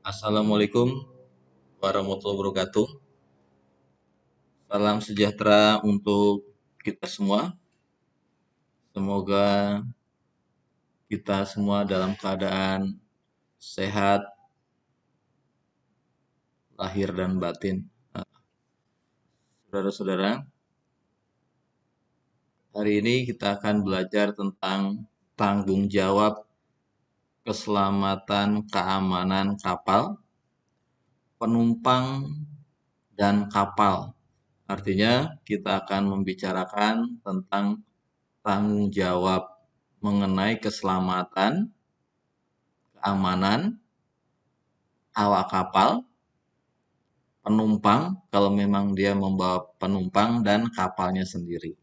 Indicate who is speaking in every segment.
Speaker 1: Assalamualaikum warahmatullahi wabarakatuh. Salam sejahtera untuk kita semua. Semoga kita semua dalam keadaan sehat, lahir dan batin. Saudara-saudara, hari ini kita akan belajar tentang tanggung jawab keselamatan keamanan kapal, penumpang, dan kapal. Artinya, kita akan membicarakan tentang tanggung jawab mengenai keselamatan, keamanan, awak kapal, penumpang, kalau memang dia membawa penumpang, dan kapalnya sendiri.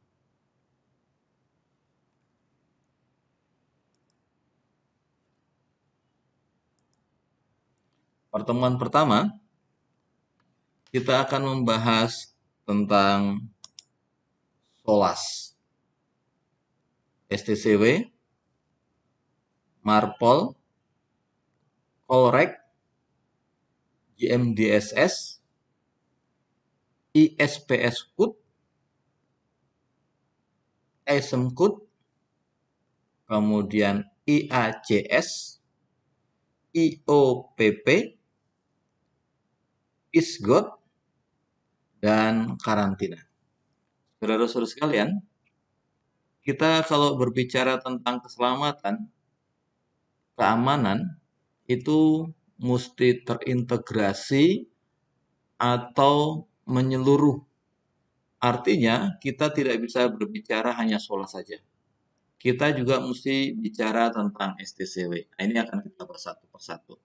Speaker 1: Pertemuan pertama, kita akan membahas tentang SOLAS, STCW, MARPOL, KOLREK, GMDSS, ISPS KUT, ISM KUT, kemudian IACS, IOPP, ISGOT, dan karantina. Saudara-saudara sekalian, kita kalau berbicara tentang keselamatan, keamanan, itu mesti terintegrasi atau menyeluruh. Artinya, kita tidak bisa berbicara hanya SOLAS saja. Kita juga mesti bicara tentang STCW. Nah, ini akan kita bersatu persatu.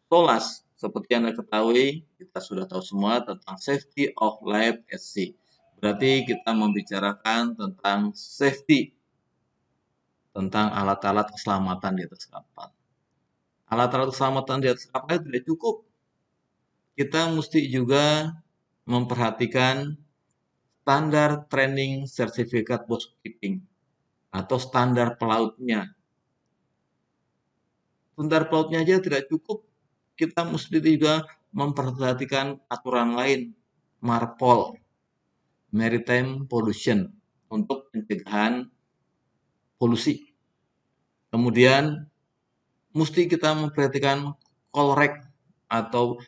Speaker 1: SOLAS, seperti yang Anda ketahui, kita sudah tahu semua tentang Safety of Life at Sea. Berarti kita membicarakan tentang safety, tentang alat-alat keselamatan di atas kapal. Alat-alat keselamatan di atas kapal tidak cukup. Kita mesti juga memperhatikan standar training sertifikat bookkeeping atau standar pelautnya. Standar pelautnya aja tidak cukup. Kita mesti juga memperhatikan aturan lain, MARPOL, Maritime Pollution, untuk pencegahan polusi. Kemudian mesti kita memperhatikan KOLREK atau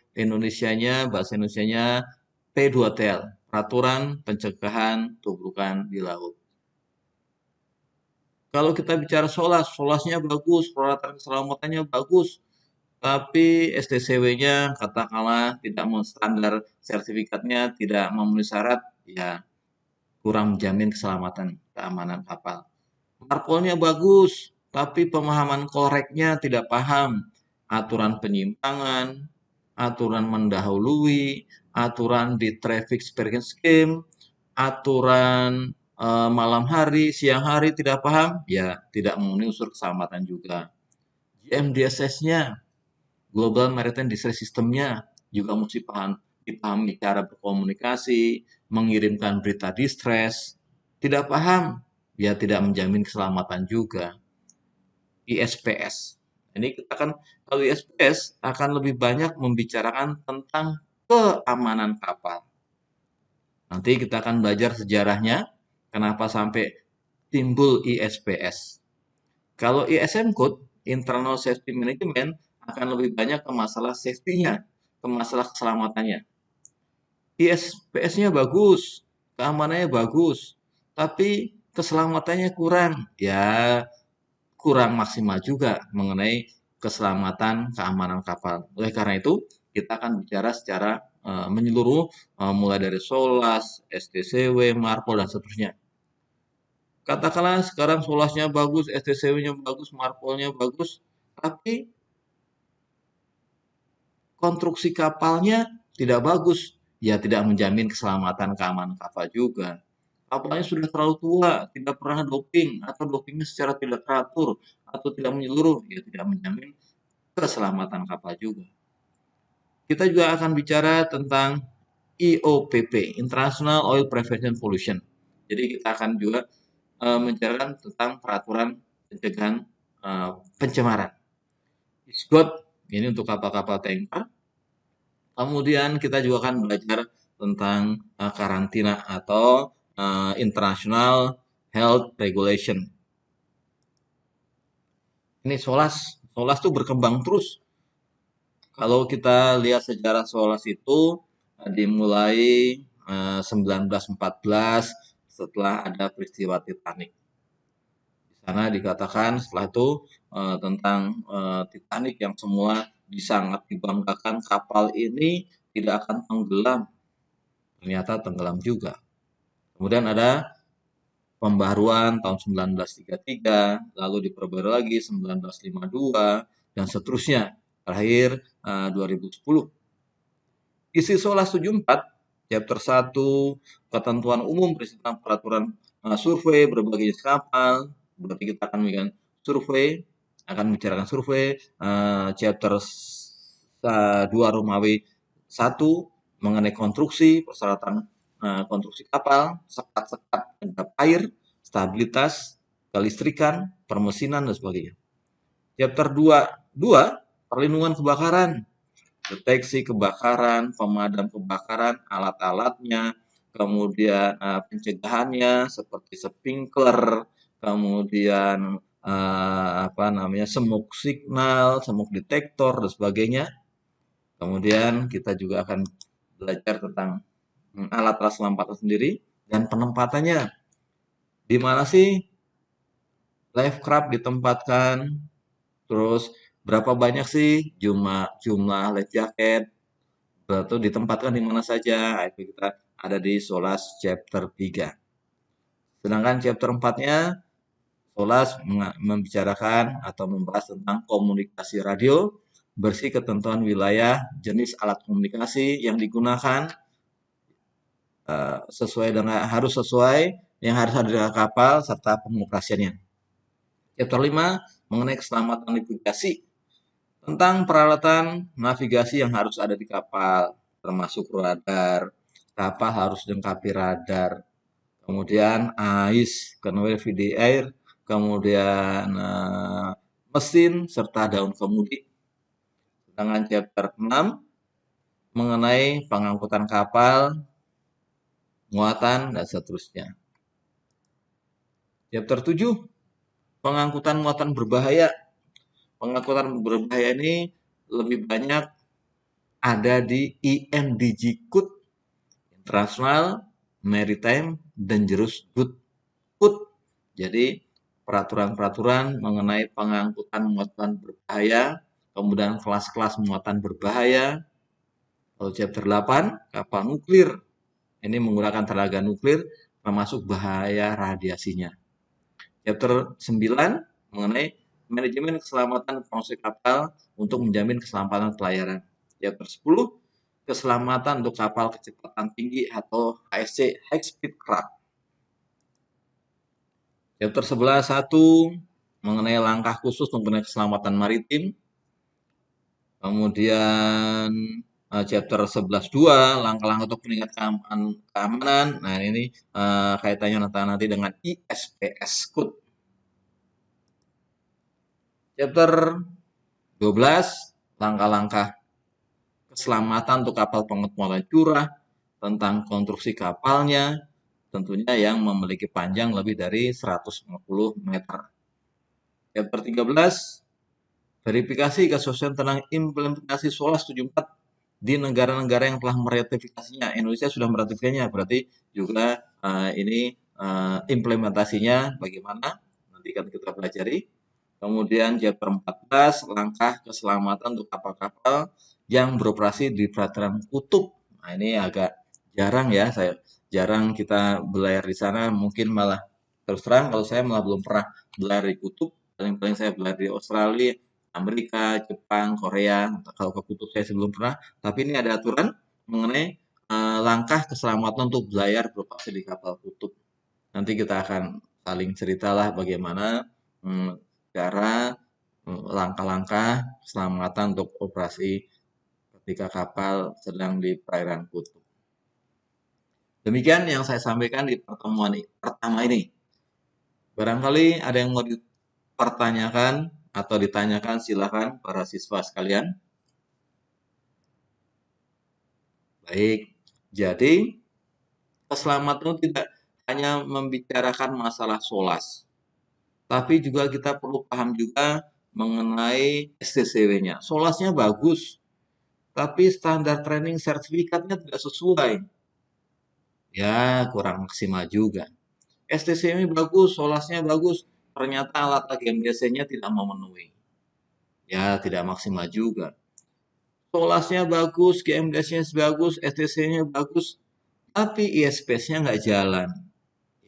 Speaker 1: bahasa Indonesianya P2TL, Peraturan Pencegahan Tubrukan di Laut. Kalau kita bicara SOLAS, SOLASnya bagus, peralatan keselamatannya bagus, tapi STCW-nya katakanlah tidak standar sertifikatnya tidak memenuhi syarat, ya kurang menjamin keselamatan keamanan kapal. Marpolnya bagus, tapi pemahaman koreknya tidak paham. Aturan penyimpangan, aturan mendahului, aturan di traffic supervision scheme, aturan malam hari, siang hari tidak paham, ya tidak memenuhi unsur keselamatan juga. GMDSS-nya, Global Maritime Distress System-nya juga mesti dipahami cara berkomunikasi, mengirimkan berita distress. Tidak paham, ya tidak menjamin keselamatan juga. ISPS. Ini kita akan, kalau ISPS akan lebih banyak membicarakan tentang keamanan kapal. Nanti kita akan belajar sejarahnya, kenapa sampai timbul ISPS. Kalau ISM Code, Internal Safety Management, akan lebih banyak ke masalah safety-nya, ke masalah keselamatannya. ISPS-nya bagus, keamanannya bagus, tapi keselamatannya kurang. Ya, kurang maksimal juga mengenai keselamatan keamanan kapal. Oleh karena itu, kita akan bicara secara menyeluruh, mulai dari SOLAS, STCW, MARPOL, dan seterusnya. Katakanlah sekarang SOLAS-nya bagus, STCW-nya bagus, MARPOL-nya bagus, tapi konstruksi kapalnya tidak bagus, ya tidak menjamin keselamatan keamanan kapal juga. Kapalnya sudah terlalu tua, tidak pernah docking, atau dockingnya secara tidak teratur, atau tidak menyeluruh, ya tidak menjamin keselamatan kapal juga. Kita juga akan bicara tentang IOPP, International Oil Prevention Pollution. Jadi kita akan juga membicarakan tentang peraturan pencegahan pencemaran. ISGOT, Ini untuk kapal-kapal tanker. Kemudian kita juga akan belajar tentang karantina atau International Health Regulation. Ini SOLAS. SOLAS tuh berkembang terus. Kalau kita lihat sejarah SOLAS itu dimulai 1914 setelah ada peristiwa Titanic. Di sana dikatakan setelah itu tentang Titanic yang semua sangat dibanggakan, kapal ini tidak akan tenggelam. Ternyata tenggelam juga. Kemudian ada pembaruan tahun 1933, lalu diperbarui lagi 1952, dan seterusnya. Terakhir 2010. Isi SOLAS 74, chapter 1, ketentuan umum tentang peraturan survei berbagai jenis kapal. Berarti kita akan memberikan survei, akan membicarakan survei. Chapter 2 Romawi 1 mengenai konstruksi, persyaratan konstruksi kapal, sekat-sekat pendap air, stabilitas, kelistrikan, permesinan, dan sebagainya. Chapter 2 perlindungan kebakaran, deteksi kebakaran, pemadam kebakaran, alat-alatnya, kemudian pencegahannya seperti sprinkler, kemudian smoke signal, smoke detector, dan sebagainya. Kemudian kita juga akan belajar tentang alat-alat selamatan sendiri dan penempatannya. Di mana sih life craft ditempatkan? Terus berapa banyak sih jumlah life jacket? Atau ditempatkan di mana saja? Itu kita ada di SOLAS chapter 3. Sedangkan chapter 4-nya SOLAS membicarakan atau membahas tentang komunikasi radio, bersih ketentuan wilayah, jenis alat komunikasi yang digunakan, harus sesuai yang harus ada di kapal serta pengoperasiannya. Chapter 5 mengenai keselamatan navigasi, tentang peralatan navigasi yang harus ada di kapal, termasuk radar. Kapal harus dilengkapi radar. Kemudian AIS, convey di air, kemudian mesin serta daun kemudi. Sedangkan chapter 6 mengenai pengangkutan kapal, muatan, dan seterusnya. Chapter 7 pengangkutan muatan berbahaya. Pengangkutan berbahaya ini lebih banyak ada di IMDG Code, International Maritime Dangerous Goods Code. Jadi peraturan-peraturan mengenai pengangkutan muatan berbahaya, kemudian kelas-kelas muatan berbahaya. Lalu chapter 8 kapal nuklir. Ini menggunakan tenaga nuklir termasuk bahaya radiasinya. Chapter 9 mengenai manajemen keselamatan fungsi kapal untuk menjamin keselamatan pelayaran. Chapter 10 keselamatan untuk kapal kecepatan tinggi atau HSC, High Speed Craft. Chapter 11.1 mengenai langkah khusus mengenai keselamatan maritim. Kemudian chapter 11.2 langkah-langkah untuk meningkatkan keamanan. Nah, ini kaitannya nanti dengan ISPS Code. Chapter 12 langkah-langkah keselamatan untuk kapal pengeboran curah, tentang konstruksi kapalnya, tentunya yang memiliki panjang lebih dari 150 meter. Chapter 13 verifikasi kesesuaian tentang implementasi SOLAS 74 di negara-negara yang telah meratifikasinya. Indonesia sudah meratifikasinya, berarti juga ini implementasinya bagaimana, nanti kan kita pelajari. Kemudian chapter 14 langkah keselamatan untuk kapal-kapal yang beroperasi di perairan kutub. Nah, ini agak jarang ya, jarang kita berlayar di sana, mungkin malah terus terang kalau saya malah belum pernah berlayar di kutub, paling-paling saya berlayar di Australia, Amerika, Jepang, Korea. Kalau ke kutub saya sebelum pernah, tapi ini ada aturan mengenai langkah keselamatan untuk berlayar beroperasi di kapal kutub. Nanti kita akan saling ceritalah bagaimana cara langkah-langkah keselamatan untuk operasi ketika kapal sedang di perairan kutub. Demikian yang saya sampaikan di pertemuan pertama ini. Barangkali ada yang mau dipertanyakan atau ditanyakan, silakan para siswa sekalian. Baik, jadi keselamatan itu tidak hanya membicarakan masalah SOLAS, tapi juga kita perlu paham juga mengenai STCW-nya. SOLAS-nya bagus, tapi standar training sertifikatnya tidak sesuai. Ya, kurang maksimal juga. STCW bagus, SOLAS-nya bagus, ternyata alat AGMDC-nya tidak memenuhi. Ya, tidak maksimal juga. SOLAS-nya bagus, GMDC-nya bagus, STC-nya bagus, tapi ISPS-nya nggak jalan.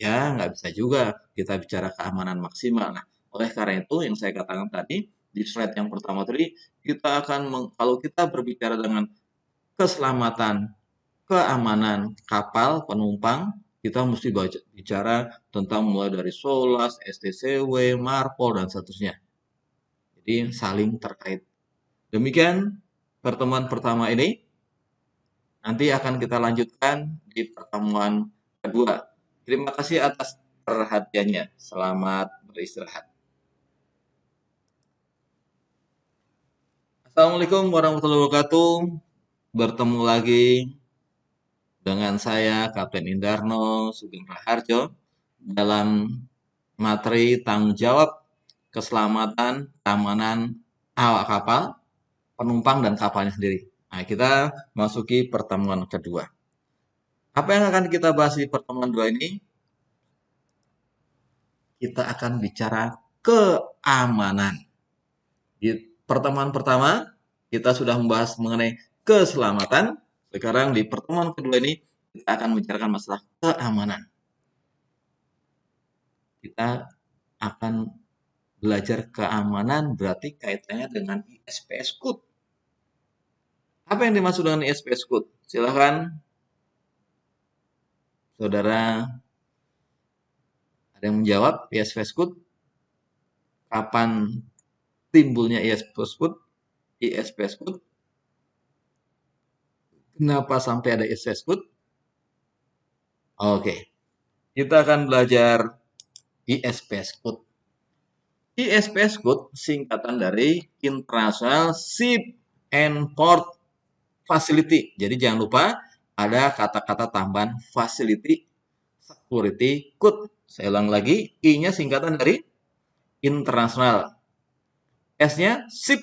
Speaker 1: Ya, nggak bisa juga kita bicara keamanan maksimal. Nah, oleh karena itu yang saya katakan tadi, di slide yang pertama tadi, kita akan, kalau kita berbicara dengan keselamatan, keamanan kapal, penumpang, kita mesti bicara tentang mulai dari SOLAS, STCW, MARPOL, dan seterusnya. Jadi saling terkait. Demikian pertemuan pertama ini. Nanti akan kita lanjutkan di pertemuan kedua. Terima kasih atas perhatiannya. Selamat beristirahat. Assalamualaikum warahmatullahi wabarakatuh. Bertemu lagi dengan saya, Kapten Indarno Sugeng Raharjo, dalam materi tanggung jawab keselamatan, keamanan awak kapal, penumpang, dan kapalnya sendiri. Nah, kita masuki pertemuan kedua. Apa yang akan kita bahas di pertemuan kedua ini? Kita akan bicara keamanan. Di pertemuan pertama, kita sudah membahas mengenai keselamatan. Sekarang di pertemuan kedua ini, kita akan membicarakan masalah keamanan. Kita akan belajar keamanan berarti kaitannya dengan ISPS Code. Apa yang dimaksud dengan ISPS Code? Silakan, saudara, ada yang menjawab ISPS Code? Kapan timbulnya ISPS Code? ISPS Code? Kenapa sampai ada ISPS Code? Oke, kita akan belajar ISPS Code. ISPS Code singkatan dari International Ship and Port Facility. Jadi jangan lupa ada kata-kata tambahan Facility Security Code. Saya ulang lagi, I-nya singkatan dari International, S-nya Ship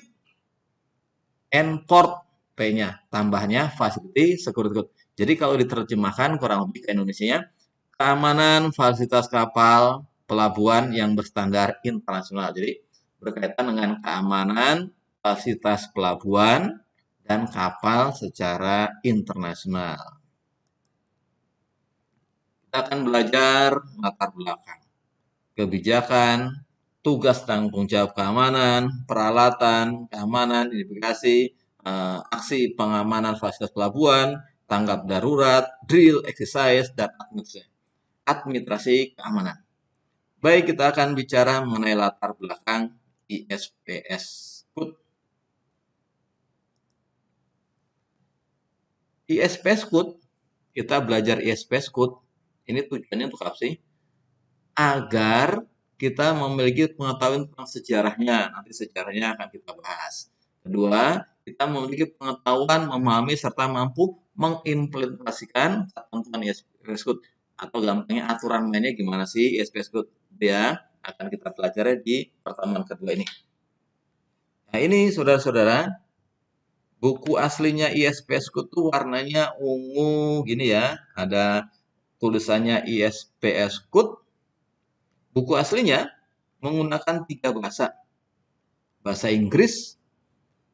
Speaker 1: and Port, P-nya tambahnya Facility Security Code. Jadi kalau diterjemahkan kurang lebih ke Indonesia-nya, keamanan fasilitas kapal pelabuhan yang berstandar internasional. Jadi berkaitan dengan keamanan fasilitas pelabuhan dan kapal secara internasional. Kita akan belajar latar belakang, kebijakan, tugas tanggung jawab keamanan, peralatan, keamanan, identifikasi, aksi pengamanan fasilitas pelabuhan, tanggap darurat, drill, exercise, dan administrasi keamanan. Baik, kita akan bicara mengenai latar belakang ISPS Code. ISPS Code, kita belajar ISPS Code, ini tujuannya untuk apa sih? Agar kita memiliki pengetahuan tentang sejarahnya. Nanti sejarahnya akan kita bahas. Kedua, kita memiliki pengetahuan, memahami, serta mampu mengimplementasikan ketentuan ISPS Code. Atau gampangnya aturan mainnya gimana sih ISPS Code. Ya, akan kita pelajari di pertemuan kedua ini. Nah, ini saudara-saudara, buku aslinya ISPS Code itu warnanya ungu gini ya. Ada tulisannya ISPS Code. Buku aslinya menggunakan 3 bahasa. Bahasa Inggris,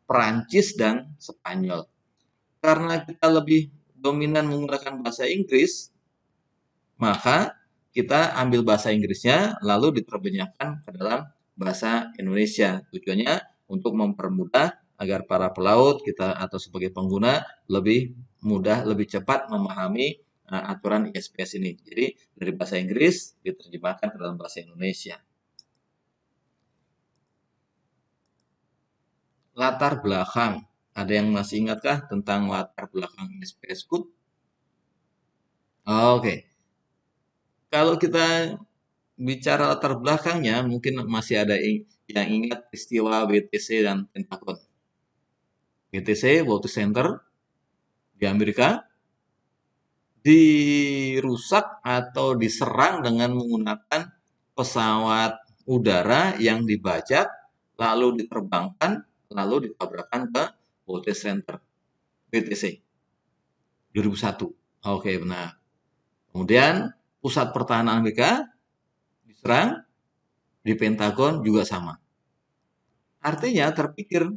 Speaker 1: Perancis, dan Spanyol. Karena kita lebih dominan menggunakan bahasa Inggris, maka kita ambil bahasa Inggrisnya lalu diterjemahkan ke dalam bahasa Indonesia. Tujuannya untuk mempermudah agar para pelaut kita atau sebagai pengguna lebih mudah, lebih cepat memahami aturan ISPS ini. Jadi dari bahasa Inggris diterjemahkan ke dalam bahasa Indonesia. Latar belakang. Ada yang masih ingatkah tentang latar belakang ISPS Code? Oke. Kalau kita bicara latar belakangnya, mungkin masih ada yang ingat peristiwa WTC dan Pentagon. WTC, World Trade Center di Amerika, dirusak atau diserang dengan menggunakan pesawat udara yang dibajak, lalu diterbangkan, lalu ditabrakkan ke World Trade Center, WTC, 2001. Oke, benar. Kemudian, pusat pertahanan Amerika diserang, di Pentagon juga sama. Artinya terpikir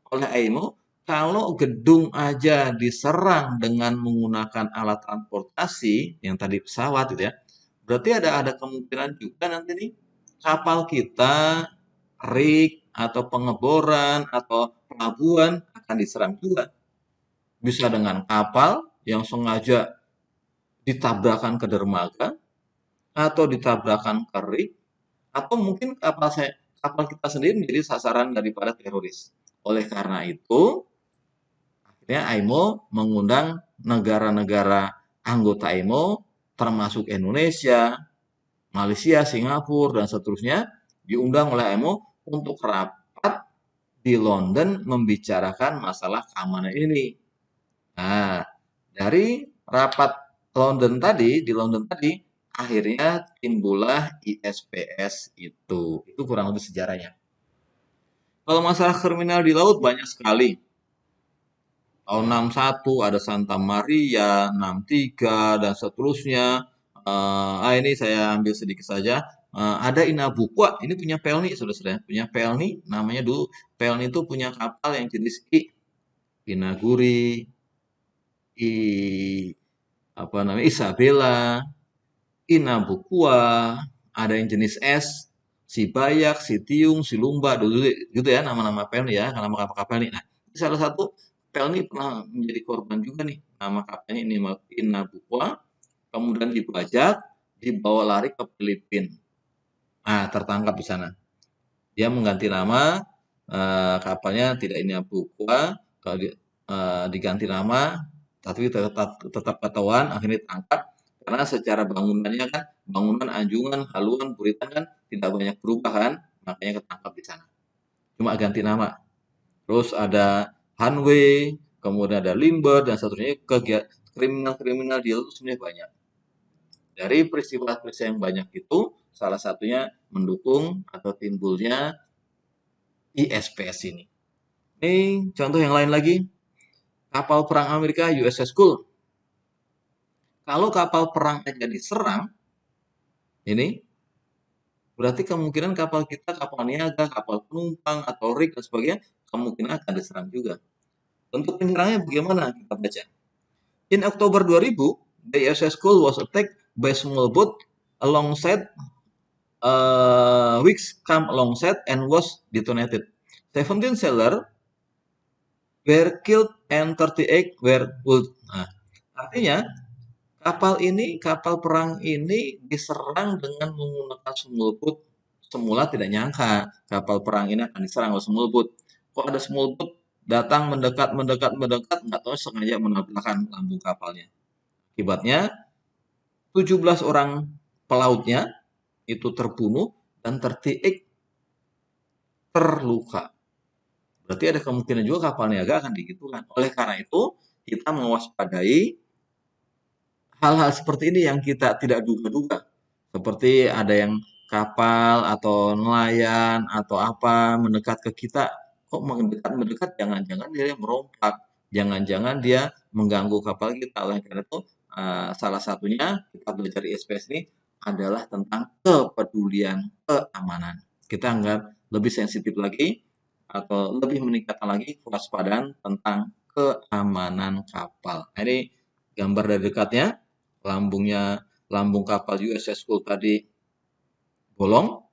Speaker 1: oleh Aimo, kalau gedung aja diserang dengan menggunakan alat transportasi, yang tadi pesawat gitu ya, berarti ada kemungkinan juga nanti nih kapal kita, rig, atau pengeboran, atau pelabuhan akan diserang juga. Bisa dengan kapal yang sengaja ditabrakkan ke dermaga, atau ditabrakkan ke rig, atau mungkin kapal kita sendiri menjadi sasaran daripada teroris. Oleh karena itu, akhirnya AIMO mengundang negara-negara anggota AIMO, termasuk Indonesia, Malaysia, Singapura, dan seterusnya, diundang oleh AIMO untuk rapat di London membicarakan masalah keamanan ini. Nah, dari rapat di London tadi, akhirnya timbullah ISPS itu. Itu kurang lebih sejarahnya. Kalau masalah kriminal di laut banyak sekali. Tahun 61 ada Santa Maria, 63 dan seterusnya. Ini saya ambil sedikit saja. Ada Inabukwa, ini punya Pelni, saudara-saudara. Punya Pelni, namanya dulu Pelni itu punya kapal yang jenis Inaguri, Isabella, Inabukwa, ada yang jenis S, si Bayak, si Tiung, si Lumba, dulu gitu ya nama-nama Pelni ya, nama kapal-kapal ini. Nah, salah satu Pelni pernah menjadi korban juga nih. Nama kapalnya ini Inabukwa, kemudian dibajak, dibawa lari ke Filipina. Nah, tertangkap di sana. Dia mengganti nama, kapalnya tidak Inabukwa, diganti nama, tapi tetap ketahuan, akhirnya ditangkap. Karena secara bangunannya kan, bangunan Anjungan, Haluan, Buritan kan tidak banyak perubahan, makanya ketangkap di sana. Cuma ganti nama. Terus ada Hanwei, kemudian ada Limber, dan seterusnya. Kriminal-kriminal di laut sebenarnya banyak. Dari peristiwa-peristiwa yang banyak itu, salah satunya mendukung atau timbulnya ISPS ini. Ini contoh yang lain lagi, kapal perang Amerika USS Cole. Kalau kapal perang aja diserang, ini berarti kemungkinan kapal kita, kapal niaga, kapal penumpang, atau rig dan sebagainya, kemungkinan akan diserang juga. Untuk penyerangnya bagaimana? Kita baca. In Oktober 2000, the USS Cole was attacked by small boat alongside which come alongside and was detonated. 17 sailors were killed and 38 were wounded. Nah, artinya kapal perang ini diserang dengan menggunakan small boat. Semula tidak nyangka kapal perang ini akan diserang oleh small boat. Kok ada small boat datang mendekat, nggak tahu sengaja menabrakkan lambung kapalnya. Akibatnya 17 orang pelautnya itu terbunuh dan 38 terluka. Berarti ada kemungkinan juga kapal niaga akan digitukan. Oleh karena itu, kita mewaspadai hal-hal seperti ini yang kita tidak duga-duga. Seperti ada yang kapal atau nelayan atau apa mendekat ke kita. Kok mendekat, jangan-jangan dia merompak. Jangan-jangan dia mengganggu kapal kita. Oleh karena itu, salah satunya kita belajar ISPS ini adalah tentang kepedulian keamanan. Kita anggap lebih sensitif lagi atau lebih meningkatkan lagi kewaspadaan tentang keamanan kapal. Nah, ini gambar dari dekatnya, lambung kapal USS Cole tadi bolong.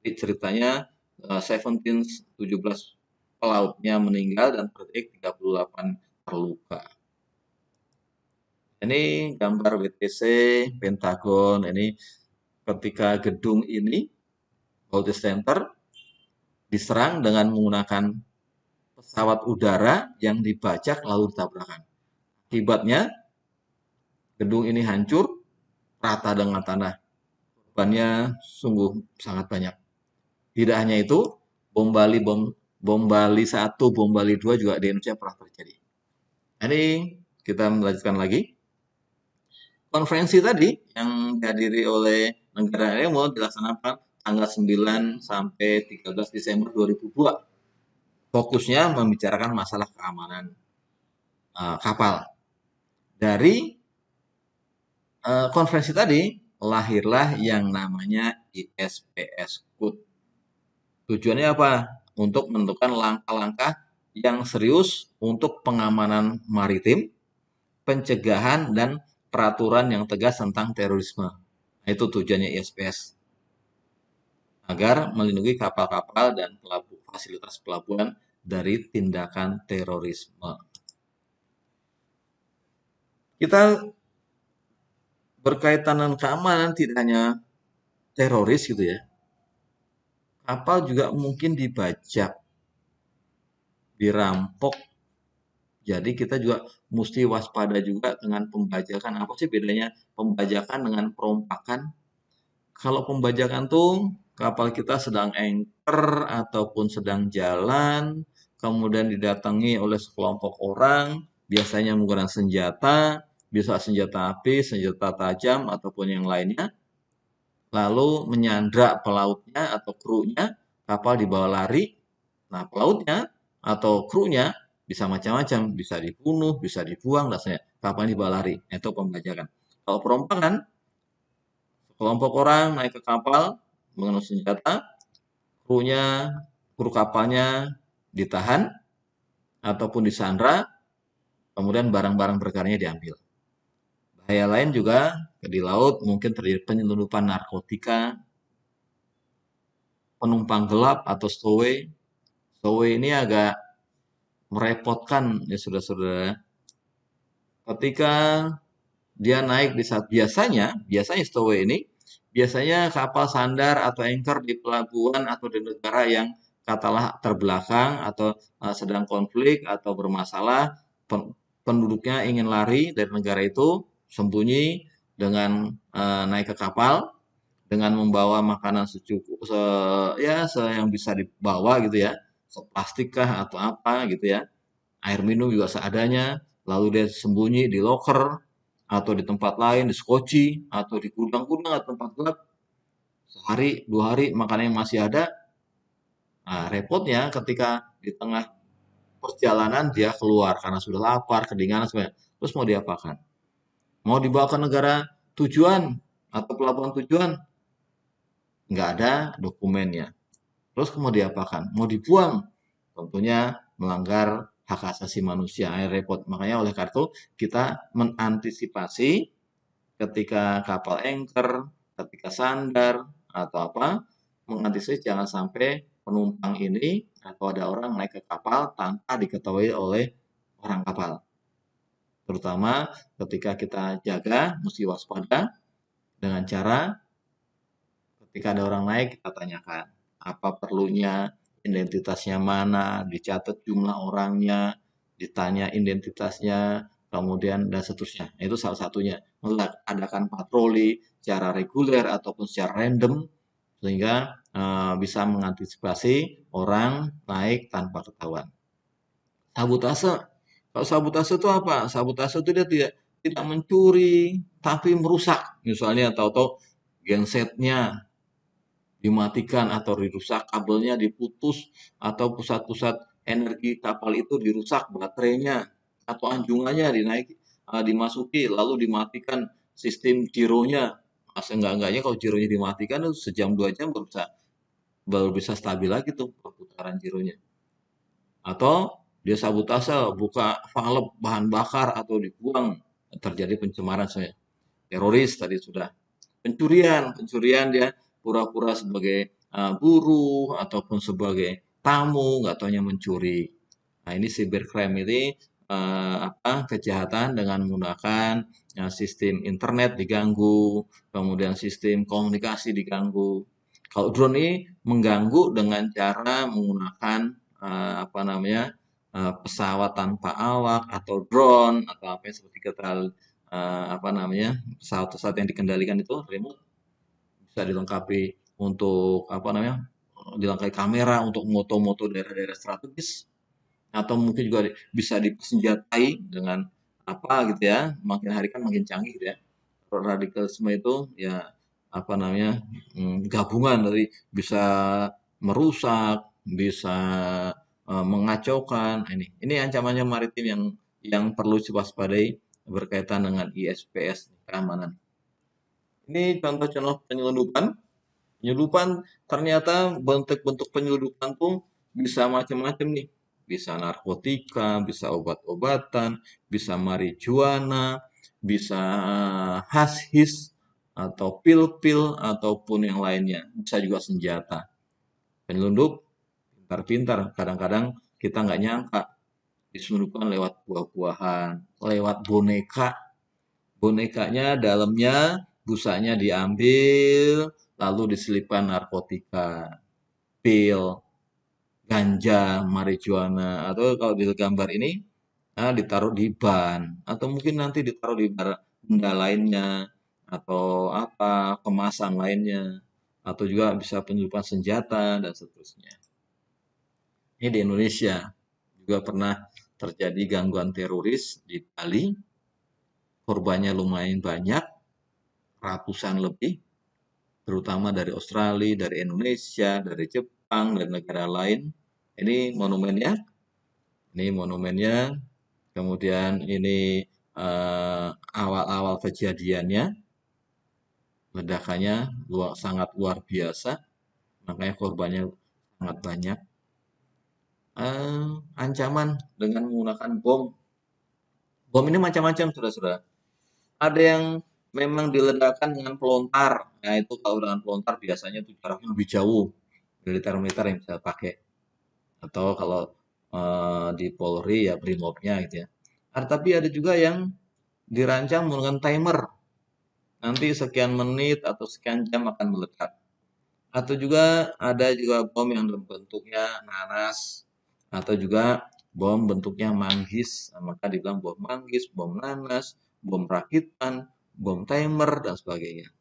Speaker 1: Jadi ceritanya 17 pelautnya meninggal dan 38 terluka. Ini gambar WTC Pentagon. Ini ketika gedung ini World Trade Center diserang dengan menggunakan pesawat udara yang dibajak lalu ditabrakkan. Akibatnya gedung ini hancur rata dengan tanah. Korbannya sungguh sangat banyak. Tidak hanya itu, bom Bali 1, bom Bali 2 juga di Indonesia pernah terjadi. Jadi kita melanjutkan lagi. Konferensi tadi yang dihadiri oleh negara Remo dilaksanakan tanggal 9 sampai 13 Desember 2002. Fokusnya membicarakan masalah keamanan kapal. Dari konferensi tadi lahirlah yang namanya ISPS Code. Tujuannya apa? Untuk menentukan langkah-langkah yang serius untuk pengamanan maritim, pencegahan, dan peraturan yang tegas tentang terorisme. Itu tujuannya ISPS. Agar melindungi kapal-kapal dan fasilitas pelabuhan dari tindakan terorisme. Kita berkaitan dengan keamanan tidak hanya teroris gitu ya. Kapal juga mungkin dibajak, dirampok. Jadi kita juga mesti waspada juga dengan pembajakan. Apa sih bedanya pembajakan dengan perompakan? Kalau pembajakan tuh kapal kita sedang anchor ataupun sedang jalan, kemudian didatangi oleh sekelompok orang, biasanya menggunakan senjata, bisa senjata api, senjata tajam, ataupun yang lainnya, lalu menyandra pelautnya atau krunya, kapal dibawa lari. Nah, pelautnya atau krunya bisa macam-macam, bisa dibunuh, bisa dibuang, dan sebagainya. Kapal dibawa lari, itu pembajakan. Kalau perompakan, kelompok orang naik ke kapal menggunakan senjata, kru kapalnya ditahan ataupun disandra, kemudian barang-barang berharganya diambil. Bahaya lain juga di laut mungkin terjadi penyelundupan narkotika, penumpang gelap atau stowaway. Stowaway ini agak merepotkan ya saudara-saudara. Ketika dia naik di saat biasanya stowaway ini, biasanya kapal sandar atau anchor di pelabuhan atau di negara yang katalah terbelakang atau sedang konflik atau bermasalah, penduduknya ingin lari dari negara itu, sembunyi dengan naik ke kapal, dengan membawa makanan yang bisa dibawa gitu ya, plastik kah atau apa gitu ya, air minum juga seadanya, lalu dia sembunyi di loker atau di tempat lain, di skoci atau di gudang-gudang atau tempat gelap, sehari 2 hari makanannya masih ada. Nah, repotnya ketika di tengah perjalanan dia keluar karena sudah lapar, kedinginan, sebagainya. Terus mau diapakan? Mau dibawa ke negara tujuan atau pelabuhan tujuan? Nggak ada dokumennya. Terus mau diapakan? Mau dibuang? Tentunya melanggar hak asasi manusia, repot. Makanya oleh karena itu kita mengantisipasi ketika kapal anchor, ketika sandar, atau apa, mengantisipasi jangan sampai penumpang ini atau ada orang naik ke kapal tanpa diketahui oleh orang kapal. Terutama ketika kita jaga, mesti waspada dengan cara ketika ada orang naik, kita tanyakan apa perlunya, identitasnya mana, dicatat jumlah orangnya, ditanya identitasnya, kemudian dan seterusnya. Itu salah satunya. Mengadakan patroli secara reguler ataupun secara random sehingga bisa mengantisipasi orang naik tanpa ketahuan. Sabotase. Kalau sabotase itu apa? Sabotase itu dia tidak mencuri, tapi merusak. Misalnya tahu-tahu gensetnya dimatikan atau dirusak, kabelnya diputus, atau pusat-pusat energi kapal itu dirusak, baterainya atau anjungannya dimasuki, lalu dimatikan sistem gironya. Enggak-enggaknya kalau gironya dimatikan itu sejam 2 jam baru bisa stabil lagi tuh perputaran gironya. Atau dia sabotase, buka valve bahan bakar atau dibuang, terjadi pencemaran saya. Teroris tadi sudah. Pencurian dia pura-pura sebagai buruh ataupun sebagai tamu, nggak taunya mencuri. Nah, ini cybercrime ini kejahatan dengan menggunakan sistem internet diganggu, kemudian sistem komunikasi diganggu. Kalau drone ini mengganggu dengan cara menggunakan pesawat tanpa awak atau drone atau apa yang seperti kita pesawat-pesawat yang dikendalikan itu remote bisa dilengkapi untuk dilengkapi kamera untuk moto-moto daerah-daerah strategis, atau mungkin juga bisa dipersenjatai dengan apa gitu ya, makin hari kan makin canggih gitu ya. Radikalisme itu ya apa namanya, gabungan dari bisa merusak, bisa mengacaukan. Ini ancamannya maritim yang perlu diwaspadai berkaitan dengan ISPS keamanan. Ini contoh-contoh penyelundupan. Penyelundupan ternyata bentuk-bentuk penyelundupan tuh bisa macam-macam nih. Bisa narkotika, bisa obat-obatan, bisa marijuana, bisa hashis, atau pil-pil, ataupun yang lainnya. Bisa juga senjata. Penyelundup pintar-pintar. Kadang-kadang kita nggak nyangka diselundupkan lewat buah-buahan, lewat boneka. Bonekanya dalamnya busanya diambil, lalu diselipkan narkotika, pil, ganja, marijuana, atau kalau di gambar ini ditaruh di ban, atau mungkin nanti ditaruh di benda lainnya, atau apa kemasan lainnya, atau juga bisa penyelundupan senjata dan seterusnya. Ini di Indonesia juga pernah terjadi gangguan teroris di Bali, korbannya lumayan banyak, ratusan lebih, terutama dari Australia, dari Indonesia, dari Jepang, dan negara lain. Ini monumennya, kemudian ini awal-awal kejadiannya, ledakannya sangat luar biasa, makanya korbannya sangat banyak. Ancaman dengan menggunakan bom. Bom ini macam-macam, saudara-saudara. Ada yang memang diledakkan dengan pelontar. Nah, itu kalau dengan pelontar biasanya itu jaraknya lebih jauh. Militer-militer yang bisa pakai. Atau kalau di Polri ya Brimobnya gitu ya. Tapi ada juga yang dirancang menggunakan timer. Nanti sekian menit atau sekian jam akan meledak. Atau juga ada juga bom yang bentuknya nanas. Atau juga bom bentuknya manggis. Maka dibilang bom manggis, bom nanas, bom rakitan, bom timer, dan sebagainya.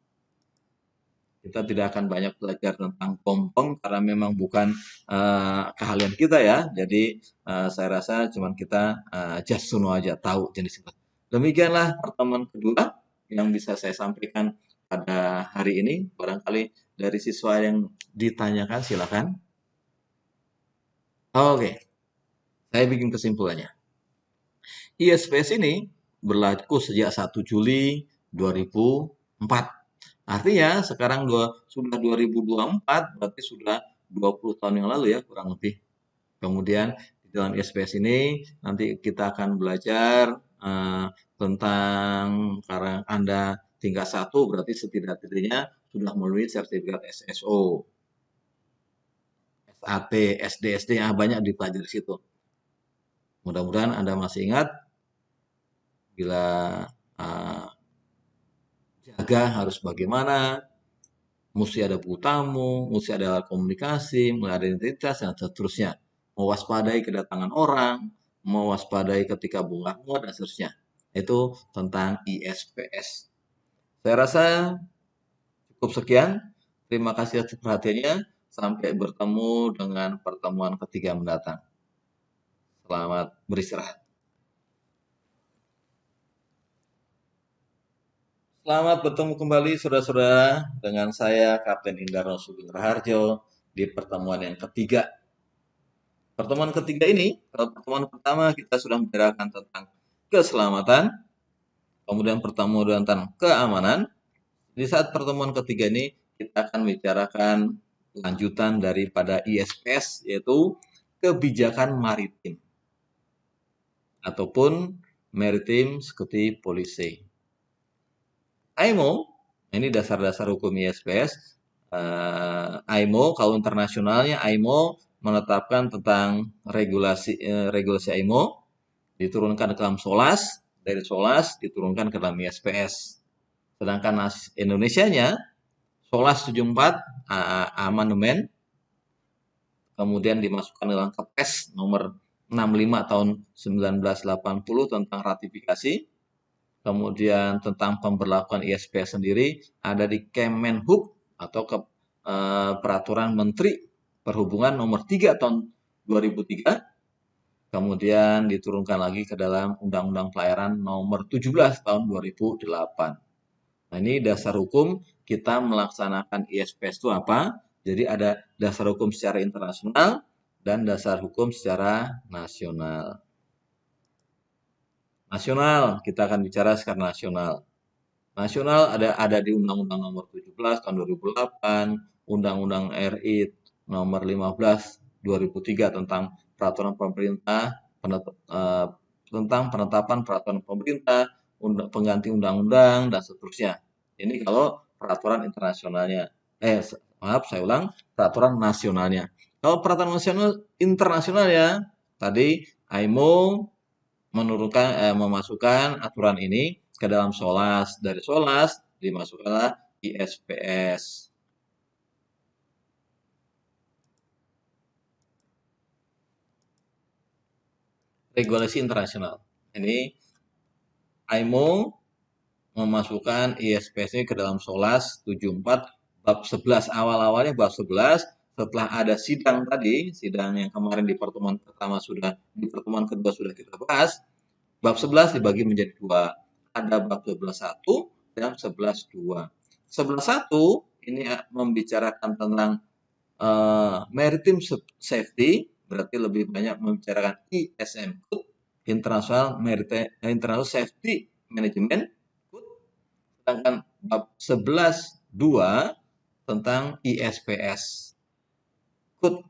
Speaker 1: Kita tidak akan banyak belajar tentang bom karena memang bukan keahlian kita ya. Jadi saya rasa cuman kita just to know aja, tahu jenis itu. Demikianlah pertemuan kedua yang bisa saya sampaikan pada hari ini. Barangkali dari siswa yang ditanyakan silakan. Oke, saya bikin kesimpulannya. ISPS ini berlaku sejak 1 Juli 2004. Artinya sekarang sudah 2024, berarti sudah 20 tahun yang lalu ya kurang lebih. Kemudian di dalam ISPS ini nanti kita akan belajar tentang karena Anda tingkat 1 berarti setidak-tidaknya sudah melalui sertifikat SSO, SAT, SD, banyak dipelajari di situ. Mudah-mudahan Anda masih ingat bila jaga harus bagaimana, mesti ada buku tamu, mesti ada komunikasi, mesti ada identitas, dan seterusnya. Mewaspadai kedatangan orang, mewaspadai ketika bunga dan seterusnya. Itu tentang ISPS. Saya rasa cukup sekian. Terima kasih atas perhatiannya. Sampai bertemu dengan pertemuan ketiga mendatang. Selamat beristirahat. Selamat bertemu kembali saudara-saudara dengan saya Kapten Indarno Sugeng Raharjo di pertemuan yang ketiga. Pertemuan ketiga ini, pertemuan pertama kita sudah membicarakan tentang keselamatan, kemudian pertemuan tentang keamanan. Di saat pertemuan ketiga ini kita akan membicarakan lanjutan daripada ISPS, yaitu kebijakan maritim ataupun Maritime Security Policy. IMO, ini dasar-dasar hukum ISPS. IMO, kalau internasionalnya IMO menetapkan tentang regulasi IMO, diturunkan ke dalam SOLAS, dari SOLAS diturunkan ke dalam ISPS. Sedangkan Indonesianya, SOLAS 74 amandemen, kemudian dimasukkan dalam Kepres nomor 65 tahun 1980 tentang ratifikasi. Kemudian tentang pemberlakuan ISPS sendiri ada di Kemenhub atau peraturan menteri Perhubungan nomor 3 tahun 2003, kemudian diturunkan lagi ke dalam Undang-Undang Pelayaran nomor 17 tahun 2008. Nah, ini dasar hukum kita melaksanakan ISPS itu apa? Jadi ada dasar hukum secara internasional dan dasar hukum secara nasional. Nasional, kita akan bicara secara nasional. Nasional ada di Undang-Undang nomor 17 tahun 2008, Undang-Undang RI nomor 15 2003 tentang peraturan pemerintah tentang penetapan peraturan pemerintah, pengganti undang-undang dan seterusnya. Ini kalau peraturan internasionalnya. Saya ulang, peraturan nasionalnya. Kalau peraturan nasional internasional ya, tadi IMO memasukkan aturan ini ke dalam SOLAS. Dari SOLAS dimasukkanlah ISPS. Regulasi internasional. Ini IMO memasukkan ISPS ini ke dalam SOLAS 74 bab 11. Awal-awalnya bab 11, setelah ada sidang tadi, sidang yang kemarin di pertemuan pertama di pertemuan kedua sudah kita bahas, bab 11 dibagi menjadi dua. Ada bab 11.1 dan 11.2. 11.1 ini membicarakan tentang maritime safety, berarti lebih banyak membicarakan ISM Code, International Safety Management Code. Sedangkan bab 11.2 tentang ISPS Code.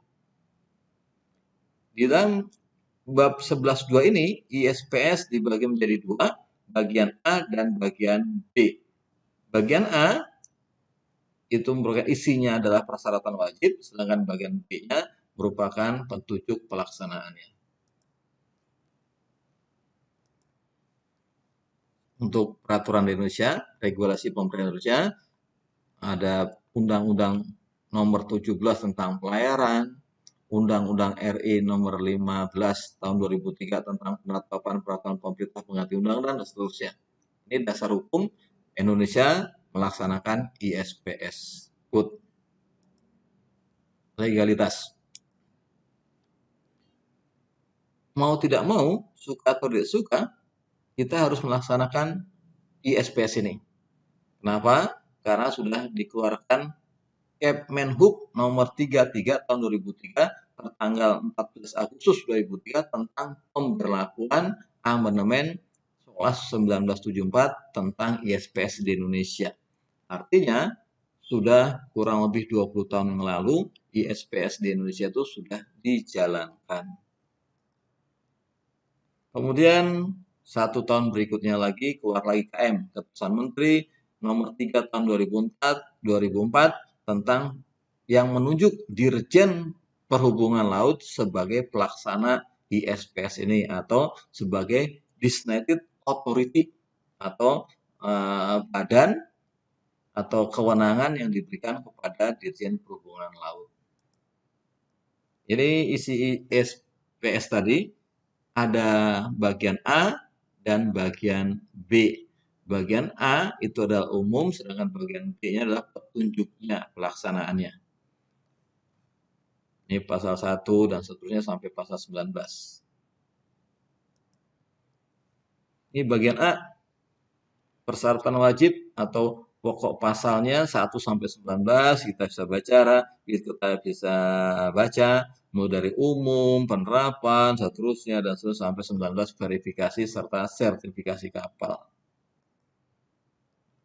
Speaker 1: Di dalam bab 11.2 ini, ISPS dibagi menjadi dua, bagian A dan bagian B. Bagian A itu merupakan isinya adalah persyaratan wajib, sedangkan bagian B-nya merupakan petunjuk pelaksanaannya. Untuk peraturan di Indonesia, regulasi pemerintah Indonesia, ada Undang-Undang nomor 17 tentang pelayaran, Undang-Undang RI nomor 15 tahun 2003 tentang penetapan peraturan pemerintah pengganti undang-undang dan seterusnya. Ini dasar hukum Indonesia melaksanakan ISPS Code. Legalitas. Mau tidak mau, suka atau tidak suka, kita harus melaksanakan ISPS ini. Kenapa? Karena sudah dikeluarkan Kepmenhub nomor 33 tahun 2003 tertanggal 14 Agustus 2003 tentang pemberlakuan amandemen SOLAS 1974 tentang ISPS di Indonesia. Artinya, sudah kurang lebih 20 tahun yang lalu, ISPS di Indonesia itu sudah dijalankan. Kemudian, 1 tahun berikutnya lagi, keluar lagi KM, Keputusan Menteri nomor 3 tahun 2004 tentang yang menunjuk Dirjen Perhubungan Laut sebagai pelaksana ISPS ini atau sebagai designated authority atau badan atau kewenangan yang diberikan kepada Dirjen Perhubungan Laut. Jadi isi ISPS tadi ada bagian A dan bagian B. Bagian A itu adalah umum, sedangkan bagian B-nya adalah petunjuknya, pelaksanaannya. Ini pasal 1 dan seterusnya sampai pasal 19. Ini bagian A, persyaratan wajib atau pokok pasalnya 1 sampai 19 kita bisa baca mulai dari umum, penerapan, seterusnya dan seterusnya sampai 19 verifikasi serta sertifikasi kapal.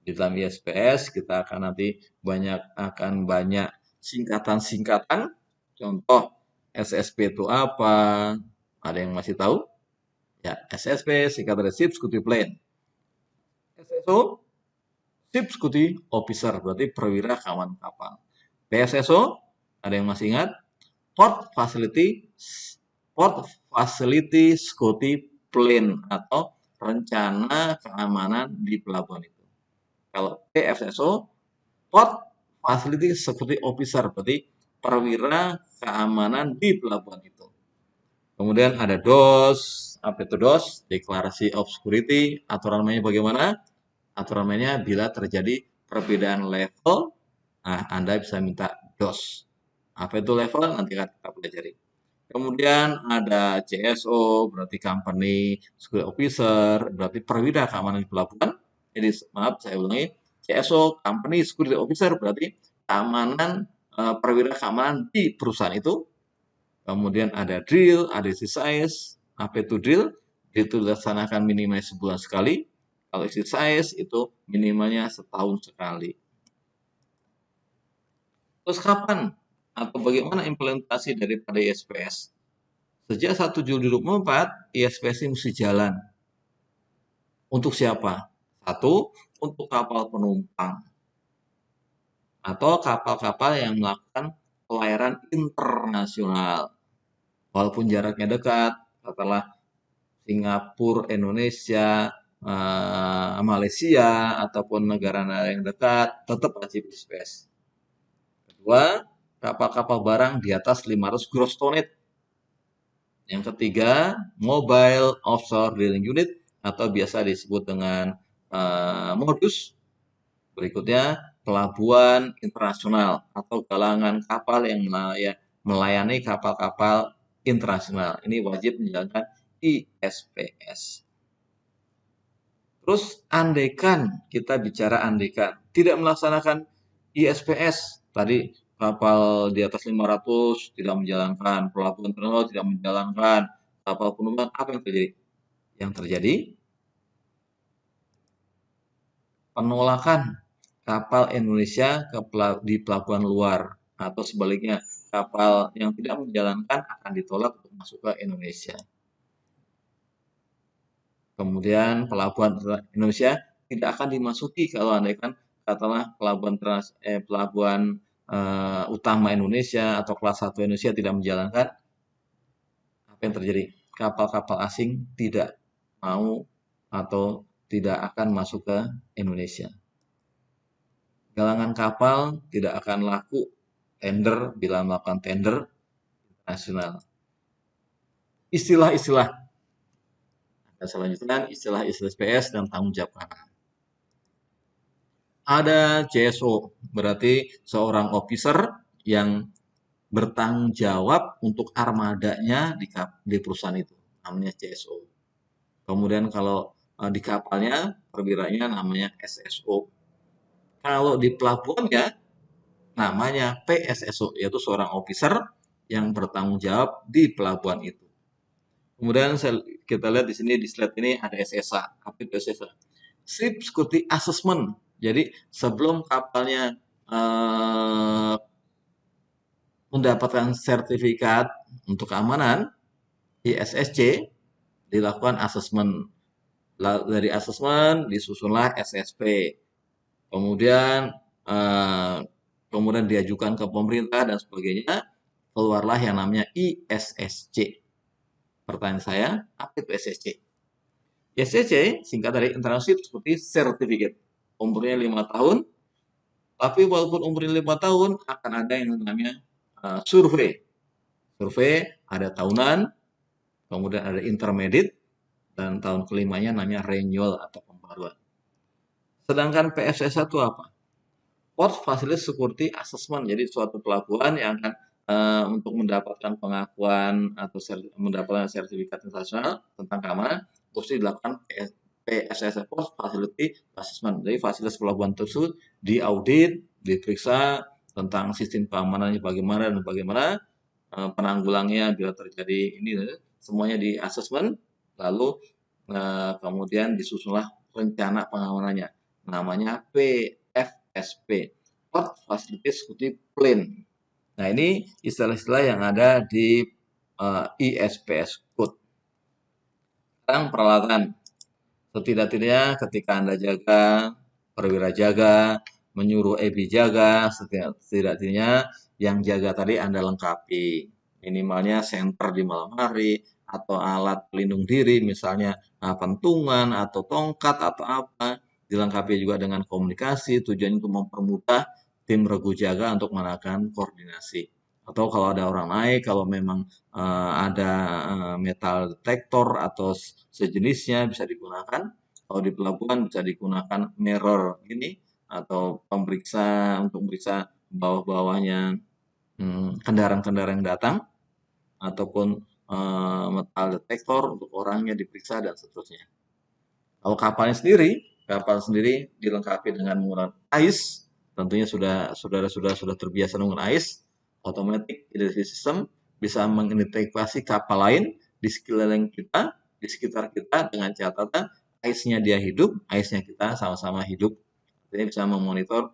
Speaker 1: Di dalam ISPS kita akan nanti banyak singkatan-singkatan. Contoh SSP itu apa? Ada yang masih tahu? Ya, SSP singkatan dari Ship Security Plan. SSO Ship Security Officer berarti perwira kawan kapal. PSSO ada yang masih ingat? Port Facility Security Plan atau rencana keamanan di pelabuhan itu. Kalau PFSO, Port Facility Security Officer, berarti perwira keamanan di pelabuhan itu. Kemudian ada DOS, apa itu DOS? Declaration of Security, aturan mainnya bagaimana? Aturan mainnya bila terjadi perbedaan level, nah Anda bisa minta DOS. Apa itu level? Nanti akan kita pelajari. Kemudian ada CSO, berarti Company Security Officer, berarti perwira keamanan di pelabuhan. Jadi maaf, saya ulangi. CSO, Company Security Officer, berarti keamanan, perwira keamanan di perusahaan itu. Kemudian ada drill, ada exercise. Apa itu drill? Drill itu dilaksanakan minimal sebulan sekali. Kalau exercise itu minimalnya setahun sekali. Terus kapan atau bagaimana implementasi daripada ISPS? Sejak 1 Juli 2024, ISPS ini mesti jalan. Untuk siapa? Satu, untuk kapal penumpang atau kapal-kapal yang melakukan pelayaran internasional. Walaupun jaraknya dekat, katakanlah Singapura, Indonesia, Malaysia, ataupun negara-negara yang dekat, tetap wajib ISPS. Kedua, kapal-kapal barang di atas 500 gross tonnage. Yang ketiga, Mobile Offshore Drilling Unit atau biasa disebut dengan modus. Berikutnya, pelabuhan internasional atau galangan kapal yang melayani kapal-kapal internasional. Ini wajib menjalankan ISPS. Terus andaikan, kita bicara andaikan, tidak melaksanakan ISPS, tadi kapal di atas 500 tidak menjalankan, pelabuhan internasional tidak menjalankan, kapal penumpang, apa yang terjadi? Yang terjadi penolakan kapal Indonesia di pelabuhan luar, atau sebaliknya kapal yang tidak menjalankan akan ditolak untuk masuk ke Indonesia. Kemudian pelabuhan Indonesia tidak akan dimasuki kalau andaikan katakanlah pelabuhan utama Indonesia atau kelas 1 Indonesia tidak menjalankan, apa yang terjadi? Kapal-kapal asing tidak mau atau tidak akan masuk ke Indonesia. Galangan kapal tidak akan laku tender bila melakukan tender internasional. Istilah-istilah selanjutnya, istilah-istilah SPS dan tanggung jawab keamanan. Ada CSO, berarti seorang officer yang bertanggung jawab untuk armadanya di perusahaan itu, namanya CSO. Kemudian kalau di kapalnya, perwiranya namanya SSO. Kalau di pelabuhannya, namanya PSSO, yaitu seorang officer yang bertanggung jawab di pelabuhan itu. Kemudian kita lihat di sini di slide ini ada SSA. Apa itu SSA? Ship Security Assessment. Jadi sebelum kapalnya mendapatkan sertifikat untuk keamanan ISSC, dilakukan asesmen. Dari asesmen disusunlah SSP. Kemudian kemudian diajukan ke pemerintah dan sebagainya, keluarlah yang namanya ISSC. Pertanyaan saya, apa itu ISSC? ISSC singkat dari International Ship Security Certificate. Umurnya 5 tahun, tapi walaupun umurnya 5 tahun, akan ada yang namanya survei. Survei ada tahunan, kemudian ada intermediate, dan tahun kelimanya namanya renewal atau pembaruan. Sedangkan PSS itu apa? Port Facility Security Assessment. Jadi suatu pelabuhan yang akan untuk mendapatkan pengakuan atau mendapatkan sertifikat internasional tentang keamanan, mesti dilakukan PSS, Port Facility Assessment. Jadi fasilitas pelabuhan tersebut diaudit, diperiksa tentang sistem keamanannya bagaimana dan bagaimana penanggulannya bila terjadi ini, semuanya di assessment, lalu kemudian disusunlah rencana pengamanannya, namanya PFSP, Port Facility Security Plan. Nah, ini istilah-istilah yang ada di ISPS Code. Sekarang peralatan. Setidak-tidaknya ketika Anda jaga, perwira jaga, menyuruh EB jaga, setidak-tidaknya yang jaga tadi Anda lengkapi. Minimalnya senter di malam hari, atau alat pelindung diri, misalnya pentungan, atau tongkat, atau apa. Dilengkapi juga dengan komunikasi, tujuannya untuk mempermudah tim regu jaga untuk melakukan koordinasi. Atau kalau ada orang naik, kalau memang ada metal detektor atau sejenisnya bisa digunakan. Kalau di pelabuhan bisa digunakan mirror ini atau pemeriksa untuk meriksa bawah-bawahnya kendaraan-kendaraan yang datang, ataupun metal detektor untuk orangnya diperiksa dan seterusnya. Kalau kapal sendiri dilengkapi dengan menggunakan AIS, tentunya sudah terbiasa dengan AIS, Automatic Identity System, bisa mengidentifikasi kapal lain di sekeliling kita, di sekitar kita dengan catatan AIS-nya dia hidup, AIS-nya kita sama-sama hidup. Jadi bisa memonitor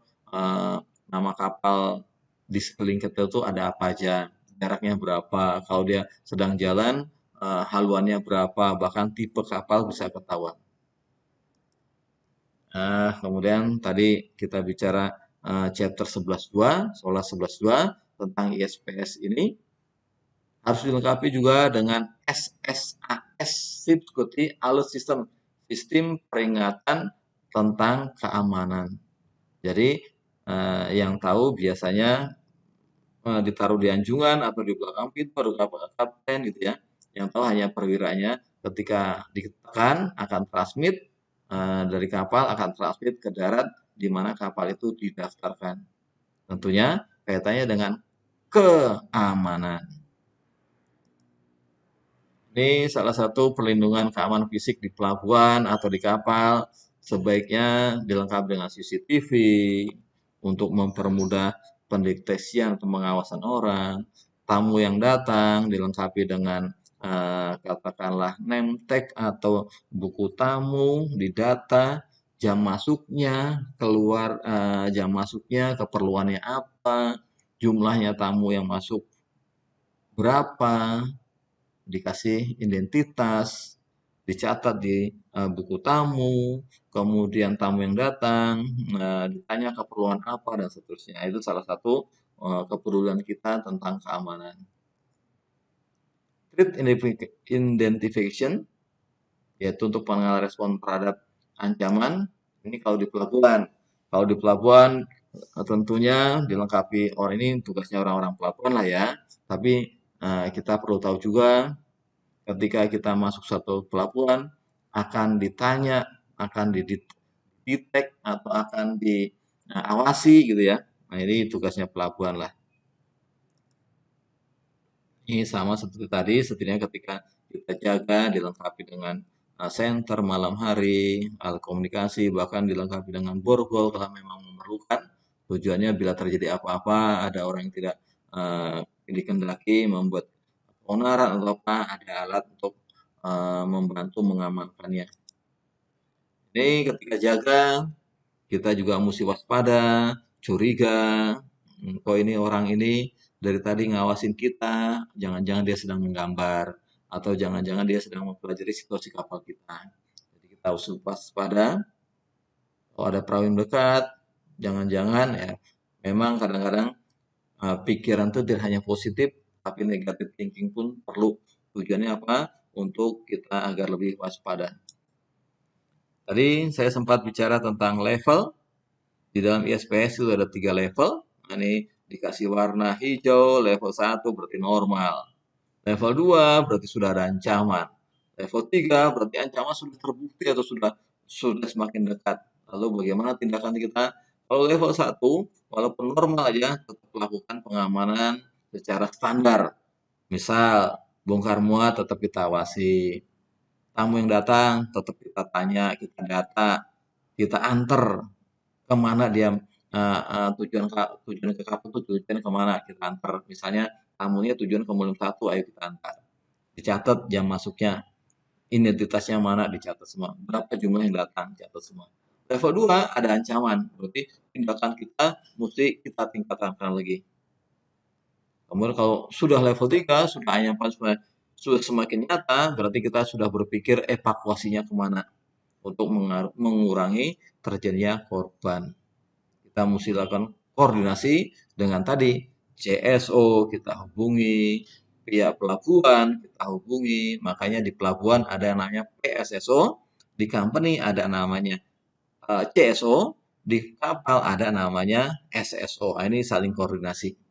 Speaker 1: nama kapal di sekeliling kita itu ada apa aja, jaraknya berapa, kalau dia sedang jalan, haluannya berapa, bahkan tipe kapal bisa ketahuan. Kemudian tadi kita bicara chapter 11.2, SOLAS 11.2 tentang ISPS ini harus dilengkapi juga dengan SSAS, Security Alert System, sistem peringatan tentang keamanan. Jadi yang tahu biasanya ditaruh di anjungan atau di belakang pintu ada kapten gitu ya. Yang tahu hanya perwiranya. Ketika ditekan akan transmit dari kapal akan transmit ke darat di mana kapal itu didaftarkan. Tentunya kaitannya dengan keamanan. Ini salah satu perlindungan keamanan fisik di pelabuhan atau di kapal. Sebaiknya dilengkapi dengan CCTV untuk mempermudah pendeteksian atau pengawasan orang. Tamu yang datang dilengkapi dengan katakanlah name tag atau buku tamu di data, jam masuknya, keluar jam masuknya, keperluannya apa, jumlahnya tamu yang masuk berapa, dikasih identitas, dicatat di buku tamu, kemudian tamu yang datang, ditanya keperluan apa dan seterusnya. Itu salah satu kepedulian kita tentang keamanan. Threat identification, yaitu untuk pengenalan respon terhadap ancaman. Ini kalau di pelabuhan. Kalau di pelabuhan tentunya dilengkapi orang ini tugasnya orang-orang pelabuhan lah ya. Tapi kita perlu tahu juga ketika kita masuk satu pelabuhan akan ditanya, akan didetek atau akan diawasi gitu ya. Nah ini tugasnya pelabuhan lah. Ini sama seperti tadi, setidaknya ketika kita jaga dilengkapi dengan center malam hari, alat komunikasi, bahkan dilengkapi dengan borgol kalau memang memerlukan. Tujuannya bila terjadi apa-apa, ada orang yang tidak dikendaki membuat keonaran atau apa, ada alat untuk membantu mengamankannya. Ini ketika jaga, kita juga mesti waspada, curiga, kok ini orang ini dari tadi ngawasin kita, jangan-jangan dia sedang menggambar, atau jangan-jangan dia sedang mempelajari situasi kapal kita. Jadi kita harus waspada, kalau ada perahu yang dekat, jangan-jangan ya, memang kadang-kadang pikiran itu tidak hanya positif, tapi negatif thinking pun perlu. Tujuannya apa? Untuk kita agar lebih waspada. Tadi saya sempat bicara tentang level. Di dalam ISPS itu ada 3 level. Nah, ini dikasih warna hijau, level 1 berarti normal. Level 2 berarti sudah ada ancaman. Level 3 berarti ancaman sudah terbukti atau sudah semakin dekat. Lalu bagaimana tindakan kita? Kalau level 1, walaupun normal aja, tetap lakukan pengamanan secara standar. Misal, bongkar muat tetap kita awasi. Tamu yang datang tetap kita tanya, kita data, kita antar kemana dia tujuan ke kapal itu tujuan kemana kita antar. Misalnya tamunya tujuan ke Mulim 1, ayo kita antar. Dicatat jam masuknya, identitasnya mana dicatat semua. Berapa jumlah yang datang, catat semua. Level 2 ada ancaman, berarti tindakan kita mesti kita tingkatkan lagi. Kemudian kalau sudah level 3, sudah ancaman sudah semakin nyata, berarti kita sudah berpikir evakuasinya kemana untuk mengurangi terjadinya korban. Kita mesti lakukan koordinasi dengan tadi CSO, kita hubungi pihak pelabuhan, kita hubungi. Makanya di pelabuhan ada yang namanya PSSO, di company ada namanya CSO, di kapal ada namanya SSO. Ini saling koordinasi.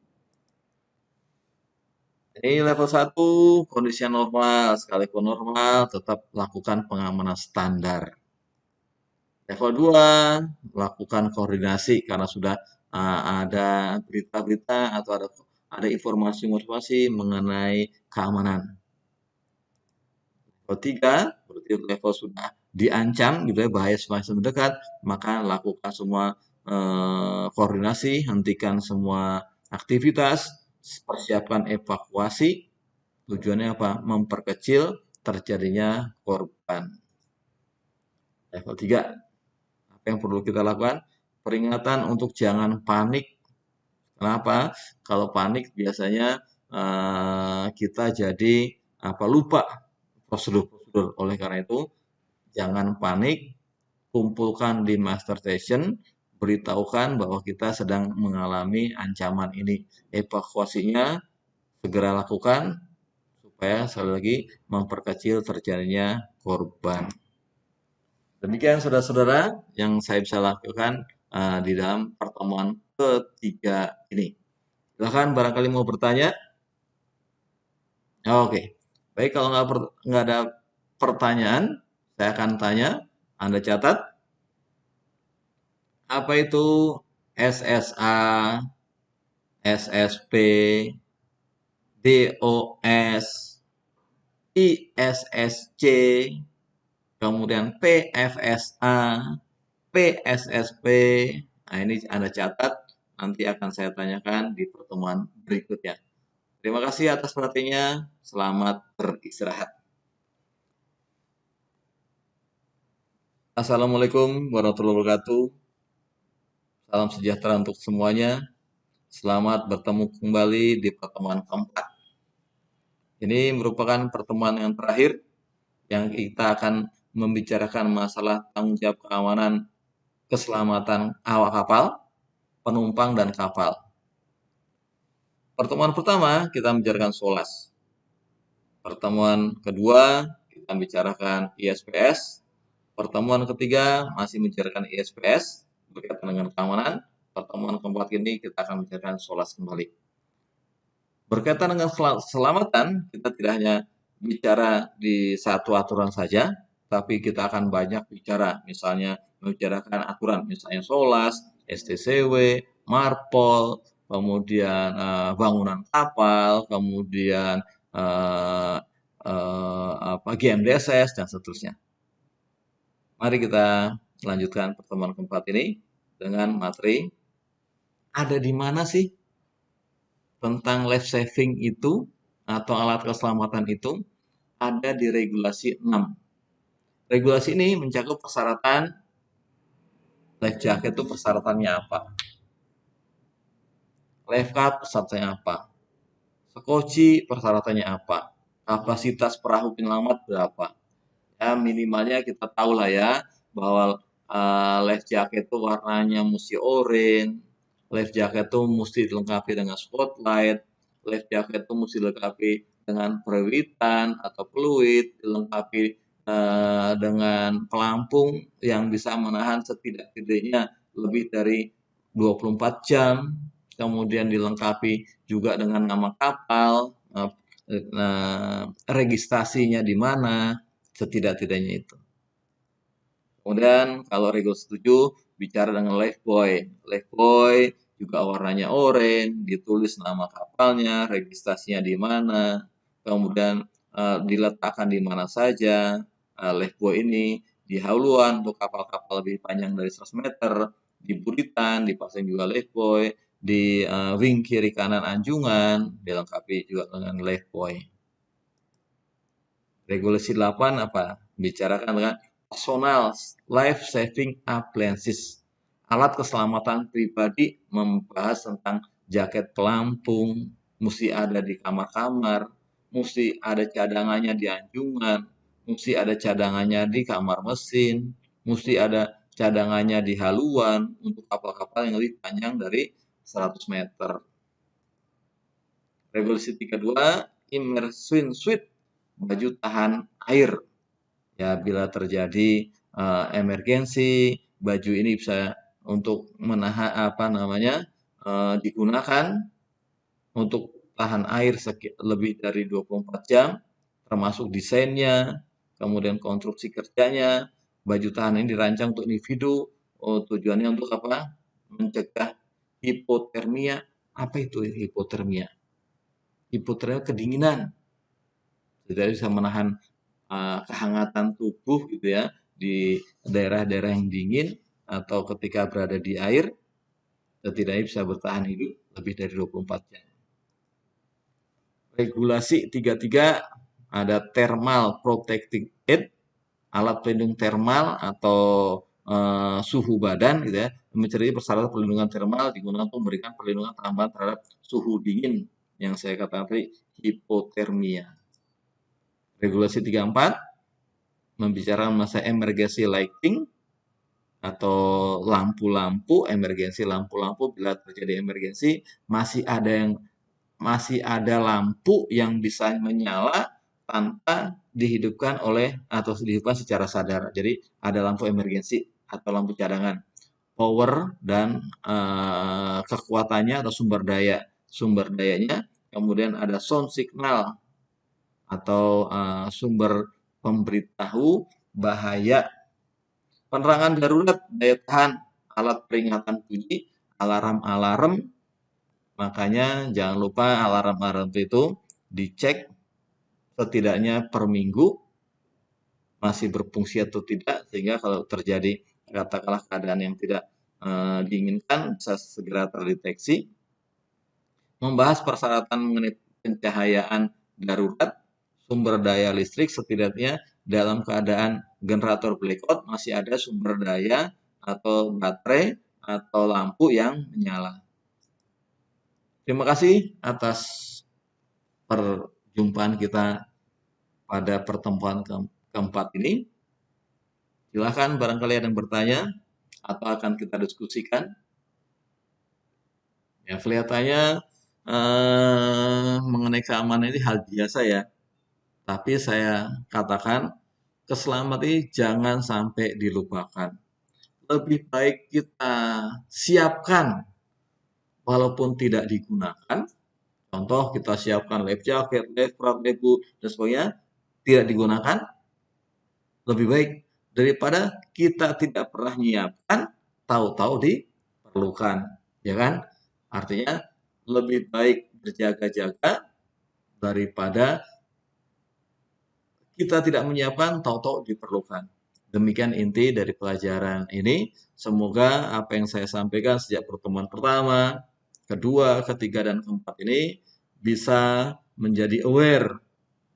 Speaker 1: Ini level 1 kondisi normal, sekalipun normal tetap lakukan pengamanan standar. Level 2 lakukan koordinasi karena sudah ada berita-berita atau ada informasi-informasi mengenai keamanan. Level 3, berarti level sudah diancam gitu ya, bahaya semakin mendekat, maka lakukan semua koordinasi, hentikan semua aktivitas, persiapkan evakuasi. Tujuannya apa? Memperkecil terjadinya korban. Level 3, apa yang perlu kita lakukan? Peringatan untuk jangan panik. Kenapa? Kalau panik biasanya kita jadi lupa prosedur-prosedur. Oleh karena itu, jangan panik, kumpulkan di master station, beritahukan bahwa kita sedang mengalami ancaman ini. Evakuasinya segera lakukan supaya sekali lagi memperkecil terjadinya korban. Demikian saudara-saudara yang saya bisa lakukan di dalam pertemuan ketiga ini. Silahkan barangkali mau bertanya. Oke, baik kalau nggak ada pertanyaan, saya akan tanya. Anda catat, apa itu SSA, SSP, DOS, ISSC, kemudian PFSA, PSSP. Nah, ini Anda catat, nanti akan saya tanyakan di pertemuan berikutnya. Terima kasih atas perhatiannya. Selamat beristirahat. Assalamualaikum warahmatullahi wabarakatuh. Salam sejahtera untuk semuanya. Selamat bertemu kembali di pertemuan keempat. Ini merupakan pertemuan yang terakhir yang kita akan membicarakan masalah tanggung jawab keamanan keselamatan awak kapal, penumpang, dan kapal. Pertemuan pertama kita membicarakan SOLAS. Pertemuan kedua kita bicarakan ISPS. Pertemuan ketiga masih membicarakan ISPS berkaitan dengan keamanan. Pertemuan keempat ini kita akan bicarakan SOLAS kembali. Berkaitan dengan keselamatan, kita tidak hanya bicara di satu aturan saja, tapi kita akan banyak bicara, misalnya membicarakan aturan, misalnya SOLAS, STCW, MARPOL, kemudian bangunan kapal, kemudian GMDSS, dan seterusnya. Mari kita lanjutkan pertemuan keempat ini dengan materi ada di mana sih tentang life saving itu atau alat keselamatan itu ada di regulasi 6. Regulasi ini mencakup persyaratan life jacket itu persyaratannya apa? Lifeguard persyaratannya apa? Sekoci persyaratannya apa? Kapasitas perahu penyelamat berapa? Ya minimalnya kita tahu lah ya bahwa life jacket itu warnanya mesti oranye, life jacket itu mesti dilengkapi dengan spotlight, life jacket itu mesti dilengkapi dengan perewitan atau fluid, dilengkapi dengan pelampung yang bisa menahan setidak-tidaknya lebih dari 24 jam, kemudian dilengkapi juga dengan nama kapal, registrasinya di mana, setidak-tidaknya itu. Kemudian kalau regulasi 7 bicara dengan lifebuoy. Lifebuoy juga warnanya oranye, ditulis nama kapalnya, registrasinya di mana, kemudian diletakkan di mana saja. Lifebuoy ini di haluan untuk kapal-kapal lebih panjang dari 100 meter, di buritan dipasang juga lifebuoy, di wing kiri kanan anjungan dilengkapi juga dengan lifebuoy. Regulasi 8 apa? Bicarakan dengan personal life saving appliances. Alat keselamatan pribadi membahas tentang jaket pelampung, mesti ada di kamar-kamar, mesti ada cadangannya di anjungan, mesti ada cadangannya di kamar mesin, mesti ada cadangannya di haluan untuk kapal-kapal yang lebih panjang dari 100 meter. Regulasi 32, immersion suit, baju tahan air. Ya, bila terjadi emergensi, baju ini bisa untuk menahan digunakan untuk tahan air lebih dari 24 jam, termasuk desainnya, kemudian konstruksi kerjanya. Baju tahan ini dirancang untuk individu, tujuannya untuk apa? Mencegah hipotermia. Apa itu hipotermia? Hipotermia kedinginan, tidak bisa menahan kehangatan tubuh gitu ya di daerah-daerah yang dingin atau ketika berada di air setidaknya bisa bertahan hidup lebih dari 24 jam. Regulasi 33 ada thermal protecting aid, alat pelindung thermal atau suhu badan gitu ya, mencari persyaratan perlindungan thermal digunakan untuk memberikan perlindungan tambahan terhadap suhu dingin yang saya katakan tadi hipotermia. Regulasi 34 membicarakan masa emergency lighting atau lampu-lampu emergensi, lampu-lampu bila terjadi emergensi masih ada lampu yang bisa menyala tanpa dihidupkan oleh atau dihidupkan secara sadar. Jadi ada lampu emergensi atau lampu cadangan, power dan kekuatannya atau sumber dayanya. Kemudian ada sound signal atau sumber pemberitahu bahaya, penerangan darurat, daya tahan, alat peringatan bunyi, alarm-alarm. Makanya jangan lupa alarm-alarm itu dicek setidaknya per minggu masih berfungsi atau tidak, sehingga kalau terjadi katakanlah keadaan yang tidak diinginkan bisa segera terdeteksi. Membahas persyaratan mengenai pencahayaan darurat, sumber daya listrik setidaknya dalam keadaan generator blackout masih ada sumber daya atau baterai atau lampu yang menyala. Terima kasih atas perjumpaan kita pada pertemuan keempat ini. Silahkan barangkali ada yang bertanya atau akan kita diskusikan. Ya, kelihatannya mengenai keamanan ini hal biasa ya. Tapi saya katakan keselamatan ini jangan sampai dilupakan. Lebih baik kita siapkan walaupun tidak digunakan. Contoh kita siapkan life jacket, life bra, life boot, dan sebagainya tidak digunakan. Lebih baik daripada kita tidak pernah menyiapkan, tahu-tahu diperlukan, ya kan? Artinya lebih baik berjaga-jaga daripada kita tidak menyiapkan, tahu-tahu diperlukan. Demikian inti dari pelajaran ini. Semoga apa yang saya sampaikan sejak pertemuan pertama, kedua, ketiga, dan keempat ini bisa menjadi aware,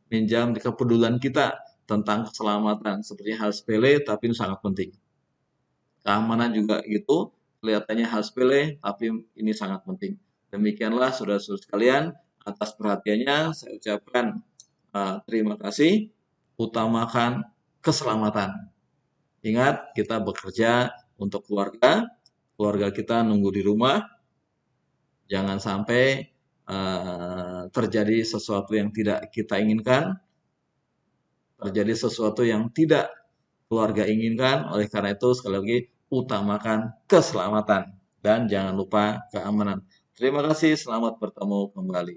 Speaker 1: minjam kepedulian kita tentang keselamatan. Seperti hal sepele, tapi ini sangat penting. Keamanan juga gitu, kelihatannya hal sepele, tapi ini sangat penting. Demikianlah saudara-saudara sekalian, atas perhatiannya saya ucapkan terima kasih. Utamakan keselamatan. Ingat, kita bekerja untuk keluarga, keluarga kita nunggu di rumah. Jangan sampai terjadi sesuatu yang tidak kita inginkan, terjadi sesuatu yang tidak keluarga inginkan. Oleh karena itu, sekali lagi, utamakan keselamatan dan jangan lupa keamanan. Terima kasih, selamat bertemu kembali.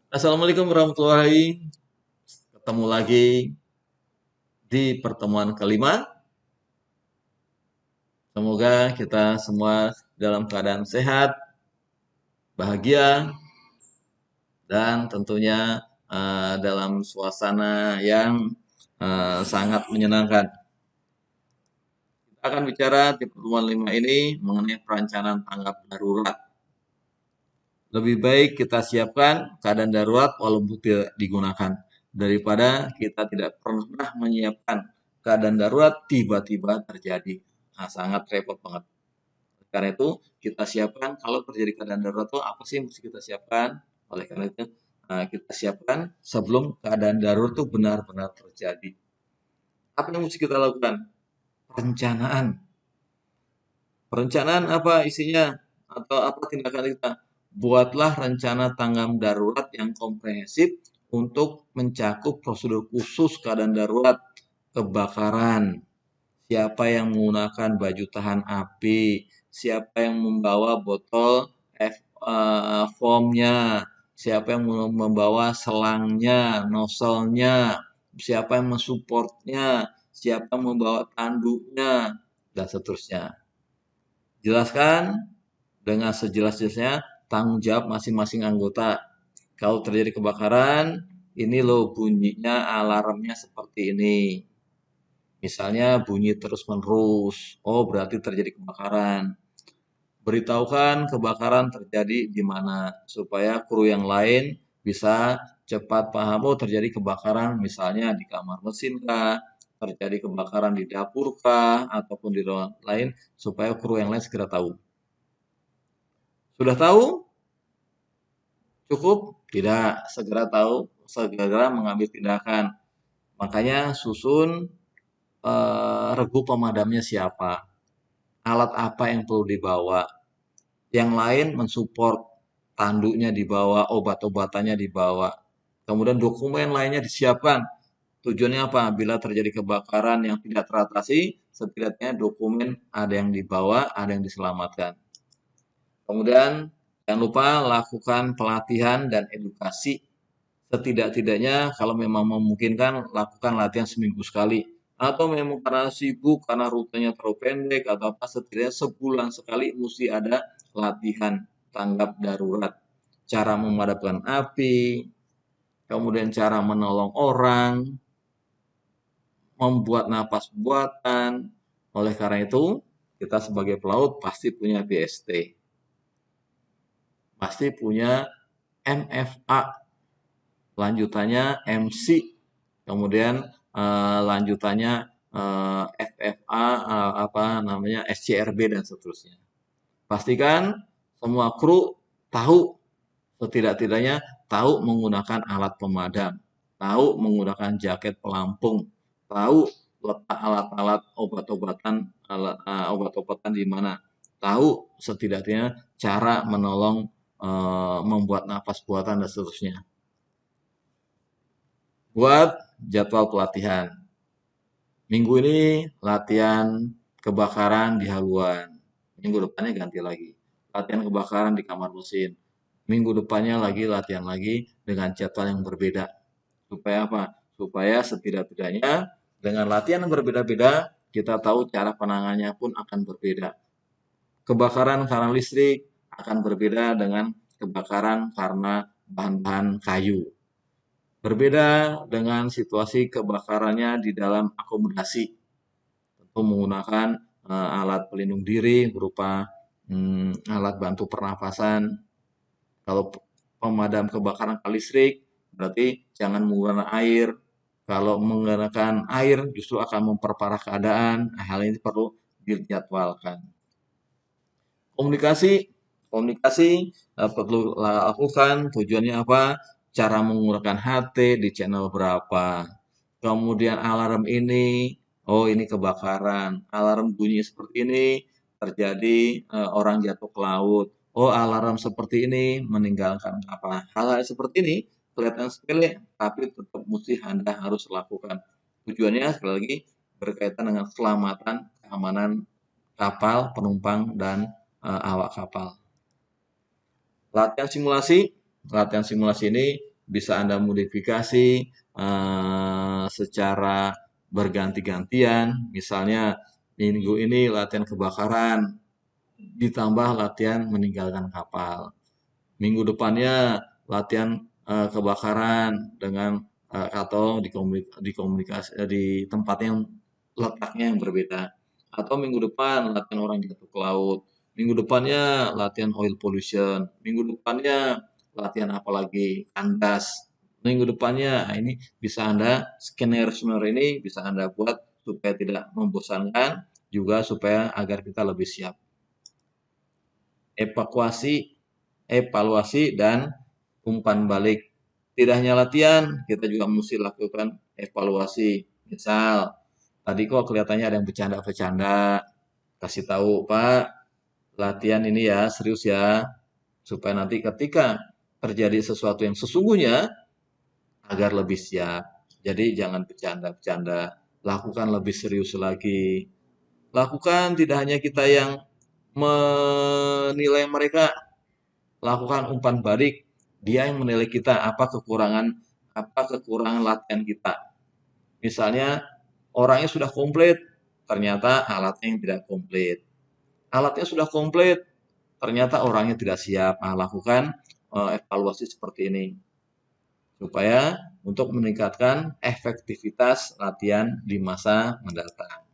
Speaker 1: Assalamualaikum warahmatullahi wabarakatuh. Ketemu lagi di pertemuan kelima. Semoga kita semua dalam keadaan sehat, bahagia, dan tentunya dalam suasana yang sangat menyenangkan. Kita akan bicara di pertemuan 5 ini mengenai perencanaan tanggap darurat. Lebih baik kita siapkan keadaan darurat walaupun tidak digunakan, daripada kita tidak pernah menyiapkan keadaan darurat tiba-tiba terjadi. Nah, sangat repot banget. Karena itu kita siapkan kalau terjadi keadaan darurat itu apa sih yang mesti kita siapkan. Oleh karena itu kita siapkan sebelum keadaan darurat itu benar-benar terjadi. Apa yang mesti kita lakukan? Perencanaan. Perencanaan apa isinya? Atau apa tindakan kita? Buatlah rencana tanggap darurat yang komprehensif untuk mencakup prosedur khusus keadaan darurat, kebakaran, siapa yang menggunakan baju tahan api, siapa yang membawa botol foamnya, siapa yang membawa selangnya, nozzle-nya, siapa yang mensupportnya, siapa yang membawa tanduknya, dan seterusnya. Jelaskan dengan sejelas-jelasnya tanggung jawab masing-masing anggota. Kalau terjadi kebakaran, ini loh bunyinya alarmnya seperti ini. Misalnya bunyi terus-menerus, oh berarti terjadi kebakaran. Beritahukan kebakaran terjadi di mana supaya kru yang lain bisa cepat paham, oh terjadi kebakaran misalnya di kamar mesin kah, terjadi kebakaran di dapur kah, ataupun di ruang lain supaya kru yang lain segera tahu. Sudah tahu? Cukup? Tidak. Segera tahu, segera mengambil tindakan. Makanya susun regu pemadamnya siapa, alat apa yang perlu dibawa. Yang lain mensupport, tanduknya dibawa, obat-obatannya dibawa. Kemudian dokumen lainnya disiapkan. Tujuannya apa? Bila terjadi kebakaran yang tidak teratasi, setidaknya dokumen ada yang dibawa, ada yang diselamatkan. Kemudian jangan lupa lakukan pelatihan dan edukasi. Setidak-tidaknya kalau memang memungkinkan lakukan latihan seminggu sekali. Atau memang karena sibuk, karena rutenya terlalu pendek atau apa, setidaknya sebulan sekali mesti ada latihan tanggap darurat. Cara memadamkan api, kemudian cara menolong orang, membuat napas buatan. Oleh karena itu, kita sebagai pelaut pasti punya BST, pasti punya MFA, lanjutannya MC, kemudian lanjutannya FFA, apa namanya SCRB dan seterusnya. Pastikan semua kru tahu, setidak-tidaknya tahu menggunakan alat pemadam, tahu menggunakan jaket pelampung, tahu letak alat-alat obat-obatan, obat-obatan di mana, tahu setidaknya cara menolong membuat napas buatan dan seterusnya. Buat jadwal pelatihan. Minggu ini latihan kebakaran di haluan. Minggu depannya ganti lagi. Latihan kebakaran di kamar mesin. Minggu depannya lagi latihan lagi dengan jadwal yang berbeda. Supaya apa? Supaya setidak-tidaknya dengan latihan yang berbeda-beda, kita tahu cara penanganannya pun akan berbeda. Kebakaran karena listrik akan berbeda dengan kebakaran karena bahan-bahan kayu. Berbeda dengan situasi kebakarannya di dalam akomodasi, tentu menggunakan alat pelindung diri berupa alat bantu pernafasan. Kalau pemadam kebakaran listrik, berarti jangan menggunakan air. Kalau menggunakan air justru akan memperparah keadaan. Hal ini perlu dijadwalkan. Komunikasi, komunikasi perlu lakukan. Tujuannya apa? Cara menggunakan HT di channel berapa. Kemudian alarm ini, oh ini kebakaran. Alarm bunyi seperti ini, terjadi orang jatuh ke laut. Oh alarm seperti ini meninggalkan kapal. Hal-hal seperti ini kelihatan sepele, tapi tetap mesti Anda harus lakukan. Tujuannya sekali lagi berkaitan dengan keselamatan, keamanan kapal, penumpang, dan awak kapal. Latihan simulasi ini bisa Anda modifikasi secara berganti-gantian. Misalnya minggu ini latihan kebakaran, ditambah latihan meninggalkan kapal. Minggu depannya latihan kebakaran dengan atau di tempat yang letaknya yang berbeda. Atau minggu depan latihan orang jatuh ke laut. Minggu depannya latihan oil pollution. Minggu depannya latihan apa lagi? Kandas. Minggu depannya ini bisa Anda skenario ini bisa Anda buat supaya tidak membosankan, juga supaya agar kita lebih siap. Evaluasi dan umpan balik. Tidak hanya latihan, kita juga mesti lakukan evaluasi. Misal, tadi kok kelihatannya ada yang bercanda-bercanda. Kasih tahu, Pak, latihan ini ya, serius ya. Supaya nanti ketika terjadi sesuatu yang sesungguhnya, agar lebih siap. Jadi jangan bercanda-bercanda. Lakukan lebih serius lagi. Lakukan tidak hanya kita yang menilai mereka, lakukan umpan balik, dia yang menilai kita apa kekurangan latihan kita. Misalnya orangnya sudah komplit, ternyata alatnya yang tidak komplit. Alatnya sudah komplit, ternyata orangnya tidak siap. Nah, lakukan evaluasi seperti ini supaya untuk meningkatkan efektivitas latihan di masa mendatang.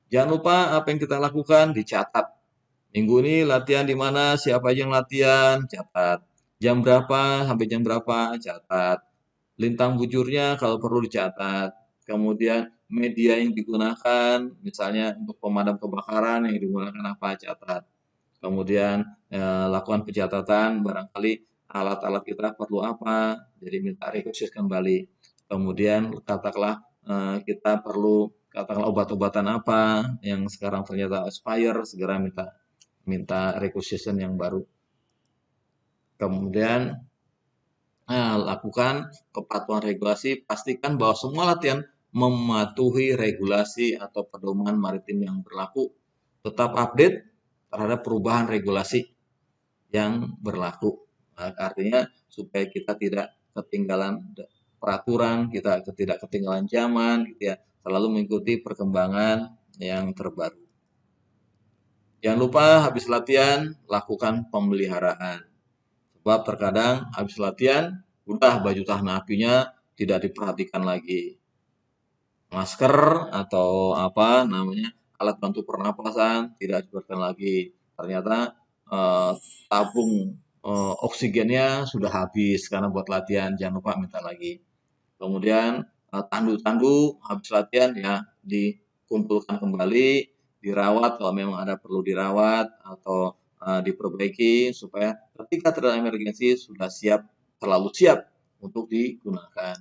Speaker 1: Jangan lupa apa yang kita lakukan dicatat. Minggu ini latihan di mana, siapa aja yang latihan, catat. Jam berapa sampai jam berapa, catat. Lintang bujurnya kalau perlu dicatat. Kemudian media yang digunakan, misalnya untuk pemadam kebakaran yang digunakan apa, catat. Kemudian lakukan pencatatan, barangkali alat-alat kita perlu apa, jadi minta requisition kembali. Kemudian katakanlah kita perlu katakanlah obat-obatan apa yang sekarang ternyata expire, segera minta minta requisition yang baru. Kemudian lakukan kepatuhan regulasi, pastikan bahwa semua latihan mematuhi regulasi atau pedoman maritim yang berlaku. Tetap update terhadap perubahan regulasi yang berlaku. Artinya supaya kita tidak ketinggalan peraturan, kita tidak ketinggalan zaman, gitu ya, selalu mengikuti perkembangan yang terbaru. Jangan lupa habis latihan lakukan pemeliharaan. Sebab terkadang habis latihan udah baju tahan apinya tidak diperhatikan lagi. Masker atau apa namanya alat bantu pernapasan tidak diperhatikan lagi. Ternyata tabung oksigennya sudah habis karena buat latihan. Jangan lupa minta lagi. Kemudian tandu-tandu habis latihan ya dikumpulkan kembali, dirawat kalau memang ada perlu dirawat atau diperbaiki supaya ketika terjadi emergensi sudah siap, terlalu siap untuk digunakan.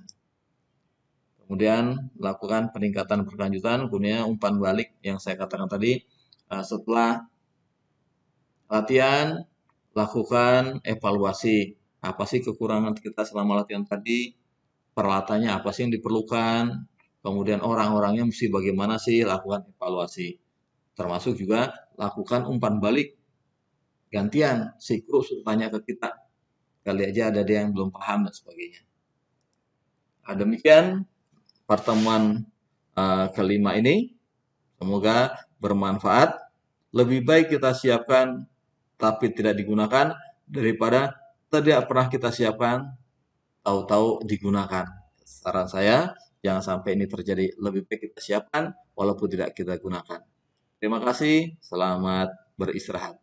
Speaker 1: Kemudian lakukan peningkatan berkelanjutan gunanya umpan balik yang saya katakan tadi. Setelah latihan, lakukan evaluasi. Apa sih kekurangan kita selama latihan tadi? Peralatannya apa sih yang diperlukan? Kemudian orang-orangnya mesti bagaimana sih? Lakukan evaluasi. Termasuk juga lakukan umpan balik. Gantian, si kru tanya ke kita. Kali aja ada dia yang belum paham dan sebagainya. Demikian pertemuan kelima ini. Semoga bermanfaat. Lebih baik kita siapkan tapi tidak digunakan daripada tidak pernah kita siapkan tahu-tahu digunakan. Saran saya, jangan sampai ini terjadi. Lebih baik kita siapkan walaupun tidak kita gunakan. Terima kasih, selamat beristirahat.